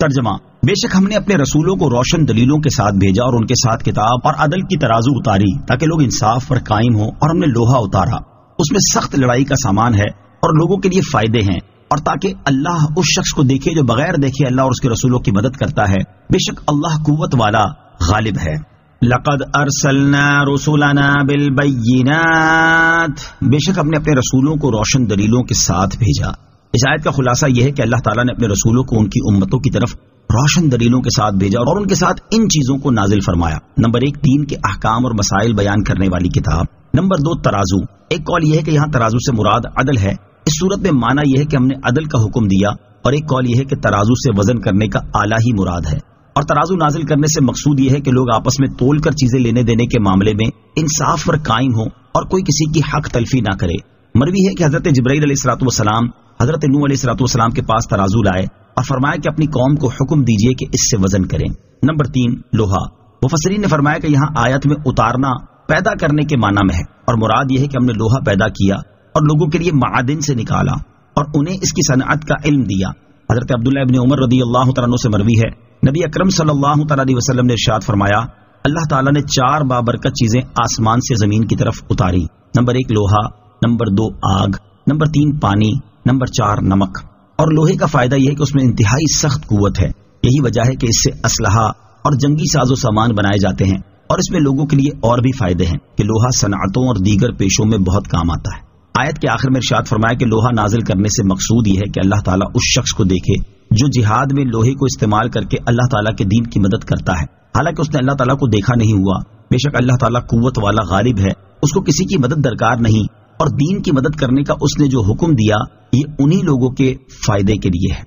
ترجمہ، بے شک ہم نے اپنے رسولوں کو روشن دلیلوں کے ساتھ بھیجا اور ان کے ساتھ کتاب اور عدل کی ترازو اتاری تاکہ لوگ انصاف پر قائم ہوں، اور ہم نے لوہا اتارا، اس میں سخت لڑائی کا سامان ہے اور لوگوں کے لیے فائدے ہیں، اور تاکہ اللہ اس شخص کو دیکھے جو بغیر دیکھے اللہ اور اس کے رسولوں کی مدد کرتا ہے. بے شک اللہ قوت والا غالب ہے. لقد ارسلنا رسلنا بالبینات، بے شک ہم نے اپنے رسولوں کو روشن دلیلوں کے ساتھ بھیجا. اس آیت کا خلاصہ یہ ہے کہ اللہ تعالیٰ نے اپنے رسولوں کو ان کی امتوں کی طرف روشن دلیلوں کے ساتھ بھیجا اور ان کے ساتھ ان چیزوں کو نازل فرمایا. نمبر 1 دین کے احکام اور مسائل بیان کرنے والی کتاب. نمبر 2 ترازو. ایک قول یہ ہے کہ یہاں ترازو سے مراد عدل ہے. اس صورت میں معنی یہ ہے کہ ہم نے عدل کا حکم دیا، اور ایک قول یہ ہے کہ ترازو سے وزن کرنے کا آلہ ہی مراد ہے. اور ترازو نازل کرنے سے مقصود یہ ہے کہ لوگ آپس میں تول کر چیزیں لینے دینے کے معاملے میں انصاف پر قائم ہوں اور کوئی کسی کی حق تلفی نہ کرے. مروی ہے کہ حضرت جبرائیل علیہ الصلوۃ والسلام حضرت نوح علیہ الصلوۃ والسلام کے پاس ترازو لائے اور فرمایا کہ اپنی قوم کو حکم دیجئے کہ اس سے وزن کریں. نمبر 3 لوہا. مفسرین نے فرمایا کہ یہاں آیت میں اتارنا پیدا کرنے کے معنی میں ہے، اور مراد یہ ہے کہ ہم نے لوہا پیدا کیا اور لوگوں کے لیے معادن سے نکالا اور انہیں اس کی صنعت کا علم دیا. حضرت عبداللہ ابن عمر رضی اللہ تعالیٰ عنہ سے مروی ہے نبی اکرم صلی اللہ تعالیٰ علیہ وسلم نے ارشاد فرمایا اللہ تعالیٰ نے 4 بابرکت چیزیں آسمان سے زمین کی طرف اتاری. نمبر 1 لوہا، نمبر 2 آگ، نمبر 3 پانی، نمبر 4 نمک. اور لوہے کا فائدہ یہ ہے کہ اس میں انتہائی سخت قوت ہے. یہی وجہ ہے کہ اس سے اسلحہ اور جنگی ساز و سامان بنائے جاتے ہیں، اور اس میں لوگوں کے لیے اور بھی فائدے ہیں کہ لوہا صنعتوں اور دیگر پیشوں میں بہت کام آتا ہے. آیت کے آخر میں ارشاد فرمایا کہ لوہا نازل کرنے سے مقصود یہ ہے کہ اللہ تعالیٰ اس شخص کو دیکھے جو جہاد میں لوہے کو استعمال کر کے اللہ تعالیٰ کے دین کی مدد کرتا ہے، حالانکہ اس نے اللہ تعالیٰ کو دیکھا نہیں ہوا. بے شک اللہ تعالیٰ قوت والا غالب ہے، اس کو کسی کی مدد درکار نہیں، اور دین کی مدد کرنے کا اس نے جو حکم دیا یہ انہی لوگوں کے فائدے کے لیے ہے.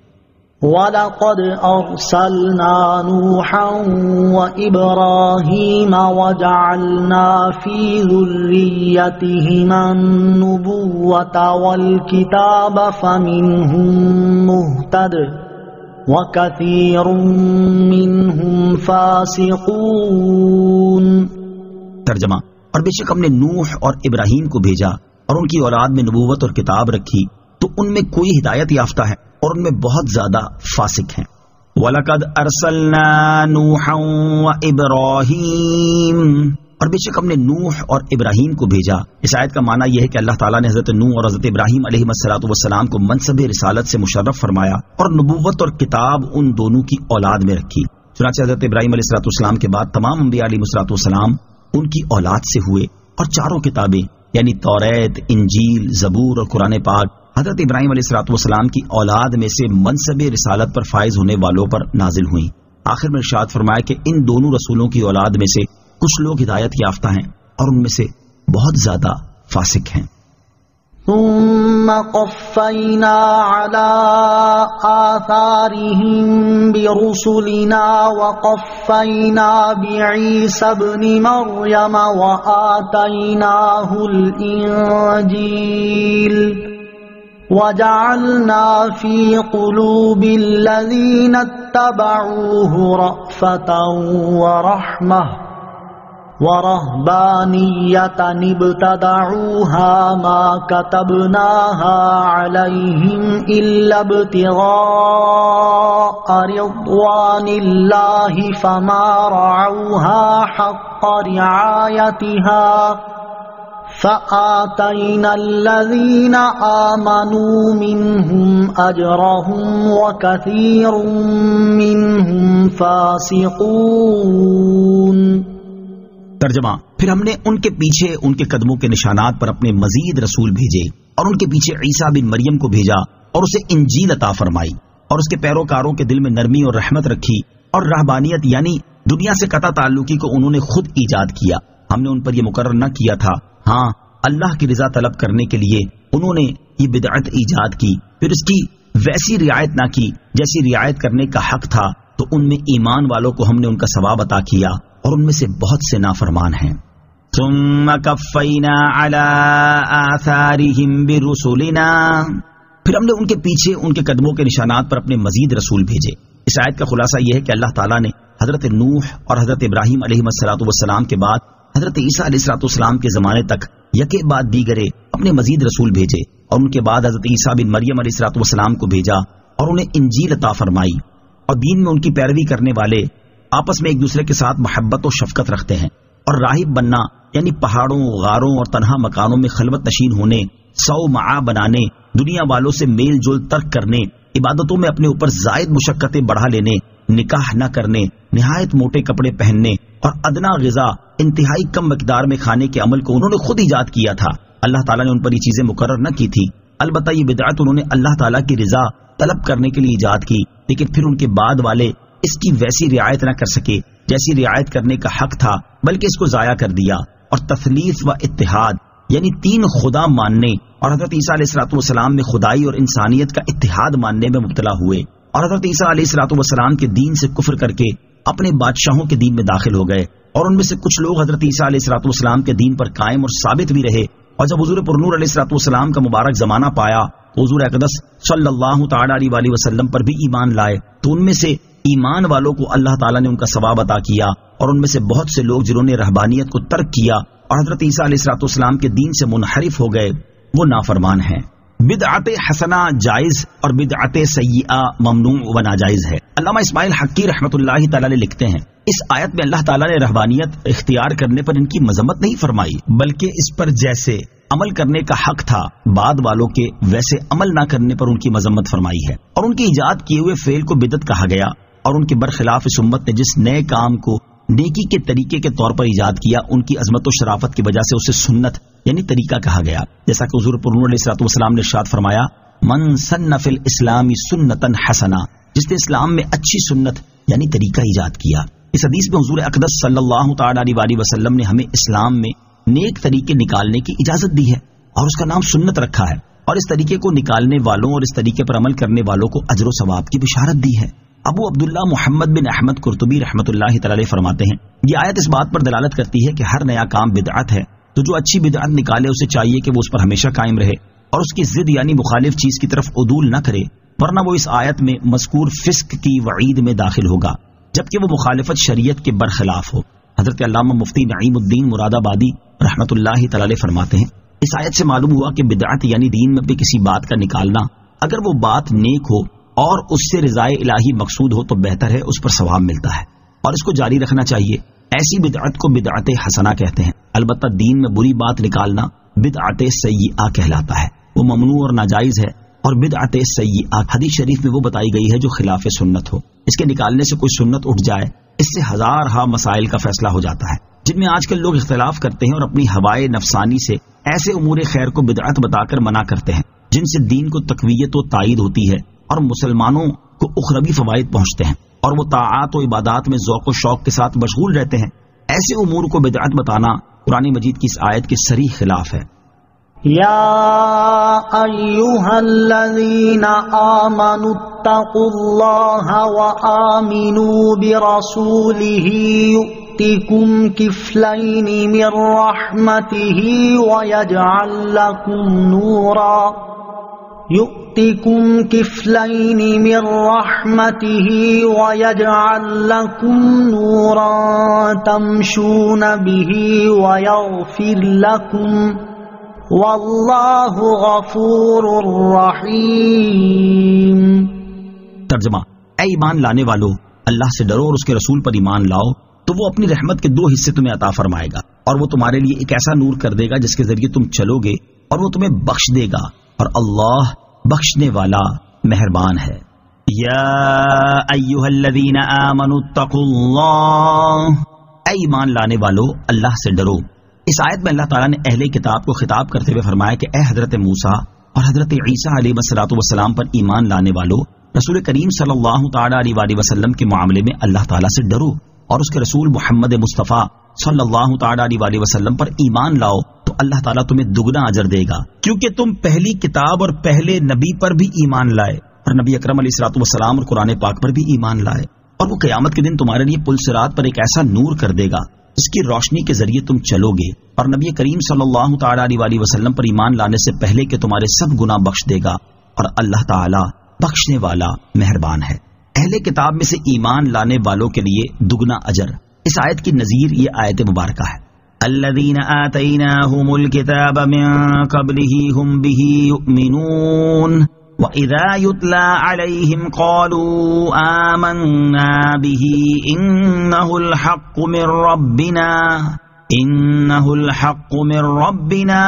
وَلَقَدْ أَرْسَلْنَا نُوحًا وَإِبْرَاهِيمَ وَجَعَلْنَا فِي ذُرِّيَّتِهِمَا النُّبُوَّةَ وَالْكِتَابَ فَمِنْهُم مُّهْتَدٍ وَكَثِيرٌ مِّنْهُمْ فَاسِقُونَ. ترجمہ. اور بے شک ہم نے نوح اور ابراہیم کو بھیجا اور ان کی اولاد میں نبوت اور کتاب رکھی، تو ان میں کوئی ہدایت یافتہ ہے اور ان میں بہت زیادہ فاسق ہیں. وَلَقَدْ أَرْسَلْنَا نُوحًا وَإِبْرَاهِيمَ، اور بے شک ہم نے نوح اور ابراہیم کو بھیجا. اس آیت کا معنی یہ ہے کہ اللہ تعالیٰ نے حضرت نوح اور حضرت ابراہیم علیہ السلام کو منصب رسالت سے مشرف فرمایا اور نبوت اور کتاب ان دونوں کی اولاد میں رکھی. چنانچہ حضرت ابراہیم علیہ السلام کے بعد تمام انبیاء علیہ السلام ان کی اولاد سے ہوئے، اور 4 کتابیں یعنی توریت، انجیل، زبور اور قرآن پاک حضرت ابراہیم علیہ السلام کی اولاد میں سے منصب رسالت پر فائز ہونے والوں پر نازل ہوئیں. آخر میں ارشاد فرمایا کہ ان دونوں رسولوں کی اولاد میں سے کچھ لوگ ہدایت یافتہ ہیں اور ان میں سے بہت زیادہ فاسق ہیں. ثم قفينا على آثارهم برسلنا وقفينا بعيسى ابن مريم وآتيناه الإنجيل وجعلنا في قلوب الذين اتبعوه رأفة ورحمة ورهبانية ابتدعوها ما كتبناها عليهم إلا ابتغاء رضوان الله فما رعوها حق رعايتها فآتينا الذين آمنوا منهم أجرهم وكثير منهم فاسقون. ترجمہ. پھر ہم نے ان کے پیچھے ان کے قدموں کے نشانات پر اپنے مزید رسول بھیجے اور ان کے پیچھے عیسیٰ بن مریم کو بھیجا اور اسے انجیل عطا فرمائی اور اس کے پیروکاروں کے دل میں نرمی اور رحمت رکھی اور رہبانیت یعنی دنیا سے قطع تعلقی کو انہوں نے خود ایجاد کیا. ہم نے ان پر یہ مقرر نہ کیا تھا، ہاں اللہ کی رضا طلب کرنے کے لیے انہوں نے یہ بدعت ایجاد کی، پھر اس کی ویسی رعایت نہ کی جیسی رعایت کرنے کا حق تھا، تو ان میں ایمان والوں کو ہم نے ان کا ثواب عطا کیا اور ان میں سے بہت سے نافرمان ہیں. ثم قفینا علی آثارہم برسلنا، پھر ہم نے ان کے پیچھے ان کے قدموں کے نشانات پر اپنے مزید رسول بھیجے. اس آیت کا خلاصہ یہ ہے کہ اللہ تعالیٰ نے حضرت نوح اور حضرت ابراہیم علیہ السلام کے بعد حضرت عیسیٰ علیہ السلام کے زمانے تک یکے بعد دیگرے اپنے مزید رسول بھیجے اور ان کے بعد حضرت عیسیٰ بن مریم علیہ السلام کو بھیجا اور انہیں انجیل عطا فرمائی. اور دین میں ان کی پیروی کرنے والے آپس میں ایک دوسرے کے ساتھ محبت و شفقت رکھتے ہیں، اور راہب بننا یعنی پہاڑوں، غاروں اور تنہا مکانوں میں خلوت نشین ہونے، سو معا بنانے دنیا والوں سے میل جول ترک کرنے، عبادتوں میں اپنے اوپر زائد مشقتیں بڑھا لینے، نکاح نہ کرنے، نہایت موٹے کپڑے پہننے اور ادنا غذا انتہائی کم مقدار میں کھانے کے عمل کو انہوں نے خود ایجاد کیا تھا۔ اللہ تعالیٰ نے ان پر یہ چیزیں مقرر نہ کی تھی، البتہ یہ بدعت انہوں نے اللہ تعالیٰ کی رضا طلب کرنے کے لیے ایجاد کی، لیکن پھر ان کے بعد والے اس کی ویسی رعایت نہ کر سکے جیسی رعایت کرنے کا حق تھا، بلکہ اس کو ضائع کر دیا اور تثلیث و اتحاد یعنی تین خدا ماننے اور حضرت عیسیٰ علیہ الصلوۃ والسلام میں خدائی اور انسانیت کا اتحاد ماننے میں مبتلا ہوئے، اور حضرت عیسیٰ علیہ الصلوۃ والسلام کے دین سے کفر کر کے اپنے بادشاہوں کے دین میں داخل ہو گئے، اور ان میں سے کچھ لوگ حضرت عیسیٰ علیہ الصلوۃ والسلام کے دین پر قائم اور ثابت بھی رہے، اور جب حضور پرنور علیہ الصلوۃ والسلام کا مبارک زمانہ پایا تو حضور اقدس صلی اللہ تعالی علیہ وسلم پر بھی ایمان لائے، تو ان میں سے ایمان والوں کو اللہ تعالیٰ نے ان کا ثواب عطا کیا، اور ان میں سے بہت سے لوگ جنہوں نے رہبانیت کو ترک کیا اور حضرت عیسیٰ علیہ الصلوۃ والسلام کے دین سے منحرف ہو گئے، وہ نافرمان ہیں۔ بدعت حسنہ جائز اور بدعت سیئہ ممنوع و ناجائز ہے۔ علامہ اسماعیل حقی رحمۃ اللہ تعالی علیہ لکھتے ہیں، اس آیت میں اللہ تعالیٰ نے رہبانیت اختیار کرنے پر ان کی مذمت نہیں فرمائی، بلکہ اس پر جیسے عمل کرنے کا حق تھا بعد والوں کے، ویسے عمل نہ کرنے پر ان کی مذمت فرمائی ہے، اور ان کے ایجاد کیے ہوئے فعل کو بدعت کہا گیا، اور ان کے برخلاف اس امت نے جس نئے کام کو نیکی کے طریقے کے طور پر ایجاد کیا، ان کی عظمت و شرافت کی وجہ سے اسے سنت یعنی طریقہ کہا گیا، جیسا کہ حضور پرنور علیہ الصلوۃ والسلام نے ارشاد فرمایا، من سن فی الاسلام سنتا حسنہ، جس نے اسلام میں اچھی سنت یعنی طریقہ ایجاد کیا۔ اس حدیث میں حضور اقدس صلی اللہ تعالی علیہ وسلم نے ہمیں اسلام میں نیک طریقے نکالنے کی اجازت دی ہے، اور اس کا نام سنت رکھا ہے، اور اس طریقے کو نکالنے والوں اور اس طریقے پر عمل کرنے والوں کو اجر و ثواب کی بشارت دی ہے۔ ابو عبداللہ محمد بن احمد قرطبی رحمۃ اللہ تعالی فرماتے ہیں، یہ آیت اس بات پر دلالت کرتی ہے کہ ہر نیا کام بدعت ہے، تو جو اچھی بدعت نکالے اسے چاہیے کہ وہ اس پر ہمیشہ قائم رہے اور اس کی ضد یعنی مخالف چیز کی طرف عدول نہ کرے، ورنہ وہ اس آیت میں مذکور فسق کی وعید میں داخل ہوگا، جبکہ وہ مخالفت شریعت کے برخلاف ہو۔ حضرت علامہ مفتی نعیم الدین مراد آبادی رحمۃ اللہ تعالی فرماتے ہیں، اس آیت سے معلوم ہوا کہ بدعت یعنی دین میں بھی کسی بات کا نکالنا، اگر وہ بات نیک ہو اور اس سے رضائے الہی مقصود ہو تو بہتر ہے، اس پر ثواب ملتا ہے اور اس کو جاری رکھنا چاہیے۔ ایسی بدعت کو بدعت حسنہ کہتے ہیں، البتہ دین میں بری بات نکالنا بدعت سیئہ کہلاتا ہے، وہ ممنوع اور ناجائز ہے، اور بدعت سیئہ حدیث شریف میں وہ بتائی گئی ہے جو خلاف سنت ہو، اس کے نکالنے سے کوئی سنت اٹھ جائے، اس سے ہزارہا مسائل کا فیصلہ ہو جاتا ہے، جن میں آج کل لوگ اختلاف کرتے ہیں اور اپنی ہوائے نفسانی سے ایسے امور خیر کو بدعت بتا کر منع کرتے ہیں جن سے دین کو تقویت و تائید ہوتی ہے اور مسلمانوں کو اخروی فوائد پہنچتے ہیں، اور وہ طاعات و عبادات میں ذوق و شوق کے ساتھ مشغول رہتے ہیں۔ ایسے امور کو بدعت بتانا قرآن مجید کی اس آیت کے صریح خلاف ہے۔ یا ایھا الذین آمنوا اتقوا اللہ وآمنوا برسولہ یؤتکم کفلین من رحمتہ ویجعل لکم نورا يؤتكم كفلين من رحمته ويجعل لكم نورا تمشون به ويغفر لكم والله غفور رحيم۔ ترجمہ، اے ایمان لانے والو، اللہ سے ڈرو اور اس کے رسول پر ایمان لاؤ تو وہ اپنی رحمت کے 2 حصے تمہیں عطا فرمائے گا، اور وہ تمہارے لیے ایک ایسا نور کر دے گا جس کے ذریعے تم چلو گے، اور وہ تمہیں بخش دے گا، اور اللہ بخشنے والا مہربان ہے۔ یا ایھا الذین آمنوا اتقوا اللہ، اے ایمان لانے والو اللہ سے ڈرو۔ اس آیت میں اللہ تعالیٰ نے اہل کتاب کو خطاب کرتے ہوئے فرمایا کہ اے حضرت موسیٰ اور حضرت عیسیٰ علیہ الصلوۃ والسلام پر ایمان لانے والو، رسول کریم صلی اللہ تعالی علیہ وسلم کے معاملے میں اللہ تعالیٰ سے ڈرو، اور اس کے رسول محمد مصطفیٰ صلی اللہ تعالی علیہ وسلم پر ایمان لاؤ تو اللہ تعالیٰ تمہیں دگنا اجر دے گا، کیونکہ تم پہلی کتاب اور پہلے نبی پر بھی ایمان لائے، اور نبی اکرم علیہ الصلوۃ والسلام اور قرآن پاک پر بھی ایمان لائے، اور وہ قیامت کے دن تمہارے لیے پل صراط پر ایک ایسا نور کر دے گا اس کی روشنی کے ذریعے تم چلو گے، اور نبی کریم صلی اللہ تعالی علیہ وسلم پر ایمان لانے سے پہلے کہ تمہارے سب گناہ بخش دے گا، اور اللہ تعالیٰ بخشنے والا مہربان ہے۔ اہل کتاب میں سے ایمان لانے والوں کے لیے دگنا اجر۔ اس آیت کی نظیر یہ آیت مبارکہ ہے، الذین آتیناہم الکتاب من قبلہ ہم بہ یؤمنون وَإِذَا يُتْلَى عَلَيْهِمْ قَالُوا آمَنَّا بِهِ إِنَّهُ الْحَقُّ مِنْ رَبِّنَا إنه الحق من ربنا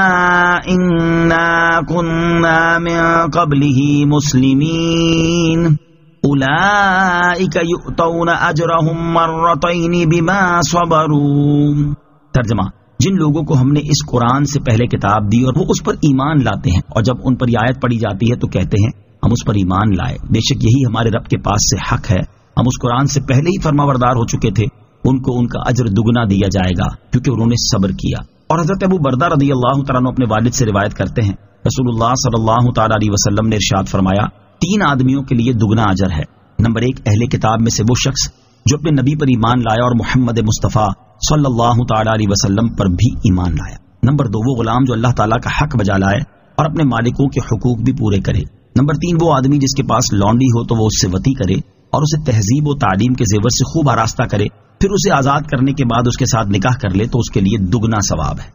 إنا كنا من قبله مسلمين أولئك يؤتون أجرهم مرتين بما صبروا. ترجمہ: جن لوگوں کو ہم نے اس قرآن سے پہلے کتاب دی اور وہ اس پر ایمان لاتے ہیں، اور جب ان پر یہ آیت پڑھی جاتی ہے تو کہتے ہیں ہم اس پر ایمان لائے، بے شک یہی ہمارے رب کے پاس سے حق ہے، ہم اس قرآن سے پہلے ہی فرمانبردار ہو چکے تھے، ان کو ان کا اجر دگنا دیا جائے گا کیونکہ انہوں نے صبر کیا. اور حضرت ابو بردہ رضی اللہ تعالیٰ عنہ اپنے والد سے روایت کرتے ہیں، رسول اللہ صلی اللہ تعالیٰ علیہ وسلم نے ارشاد فرمایا، 3 آدمیوں کے لیے دگنا اجر ہے. نمبر 1، اہل کتاب میں سے وہ شخص جو اپنے نبی پر ایمان لایا اور محمد مصطفیٰ صلی اللہ تعالیٰ علیہ وسلم پر بھی ایمان لایا. نمبر 2، وہ غلام جو اللہ تعالیٰ کا حق بجا لائے اور اپنے مالکوں کے حقوق بھی پورے کرے. نمبر 3، وہ آدمی جس کے پاس لونڈی ہو تو وہ اس سے وطی کرے اور اسے تہذیب و تعلیم کے زیور سے خوب آراستہ کرے، پھر اسے آزاد کرنے کے بعد اس کے ساتھ نکاح کر لے تو اس کے لیے دگنا ثواب ہے.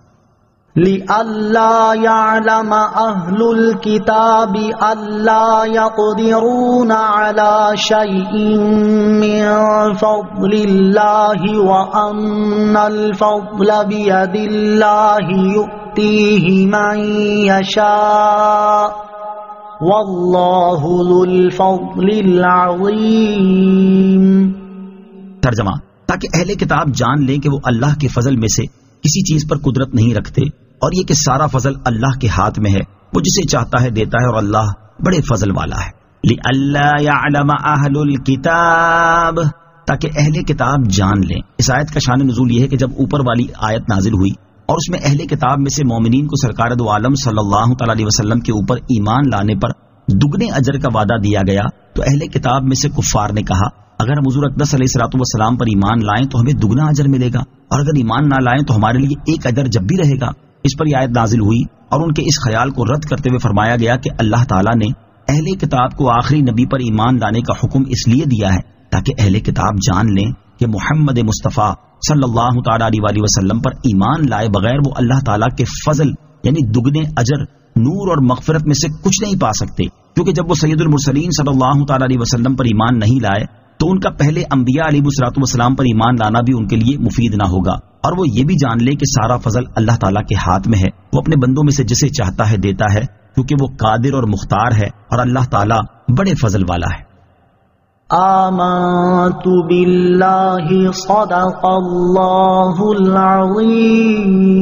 لِأَلَّا يَعْلَمَ أَهْلُ الْكِتَابِ أَلَّا يَقْدِرُونَ عَلَى شَيْءٍ مِّن فَضْلِ اللَّهِ وَأَنَّ الْفَضْلَ بِيَدِ اللَّهِ يُؤْتِيهِ مَن يَشَاءُ وَاللَّهُ ذُو الْفَضْلِ الْعَظِيمِ. ترجمہ: تاکہ اہل کتاب جان لیں کہ وہ اللہ کے فضل میں سے کسی چیز پر قدرت نہیں رکھتے، اور یہ کہ سارا فضل اللہ کے ہاتھ میں ہے، وہ جسے چاہتا ہے دیتا ہے، اور اللہ بڑے فضل والا ہے. لِأَلَّا يَعْلَمَ أَهْلُ الْكِتَابِ، تاکہ اہل کتاب جان لیں. اس آیت کا شان نزول یہ ہے کہ جب اوپر والی آیت نازل ہوئی اور اس میں اہل کتاب میں سے مومنین کو سرکار دو عالم صلی اللہ تعالی علیہ وسلم کے اوپر ایمان لانے پر دگنے اجر کا وعدہ دیا گیا، تو اہل کتاب میں سے کفار نے کہا اگر ہم حضور اقدس علیہ الصلوۃ والسلام پر ایمان لائیں تو ہمیں دگنا اجر ملے گا، اور اگر ایمان نہ لائیں تو ہمارے لیے ایک اجر جب بھی رہے گا. اس پر یہ آیت نازل ہوئی اور ان کے اس خیال کو رد کرتے ہوئے فرمایا گیا کہ اللہ تعالیٰ نے اہل کتاب کو آخری نبی پر ایمان لانے کا حکم اس لیے دیا ہے تاکہ اہل کتاب جان لیں کہ محمد مصطفیٰ صلی اللہ تعالیٰ علیہ وسلم پر ایمان لائے بغیر وہ اللہ تعالیٰ کے فضل یعنی دگنے اجر، نور اور مغفرت میں سے کچھ نہیں پا سکتے، کیونکہ جب وہ سید المرسلین صلی اللہ تعالیٰ علیہ وسلم پر ایمان نہیں لائے تو ان کا پہلے انبیاء علیہ الصلوۃ والسلام پر ایمان لانا بھی ان کے لیے مفید نہ ہوگا. اور وہ یہ بھی جان لے کہ سارا فضل اللہ تعالیٰ کے ہاتھ میں ہے، وہ اپنے بندوں میں سے جسے چاہتا ہے دیتا ہے، کیونکہ وہ قادر اور مختار ہے، اور اللہ تعالیٰ بڑے فضل والا ہے. آمنت باللہ صدق اللہ العظیم.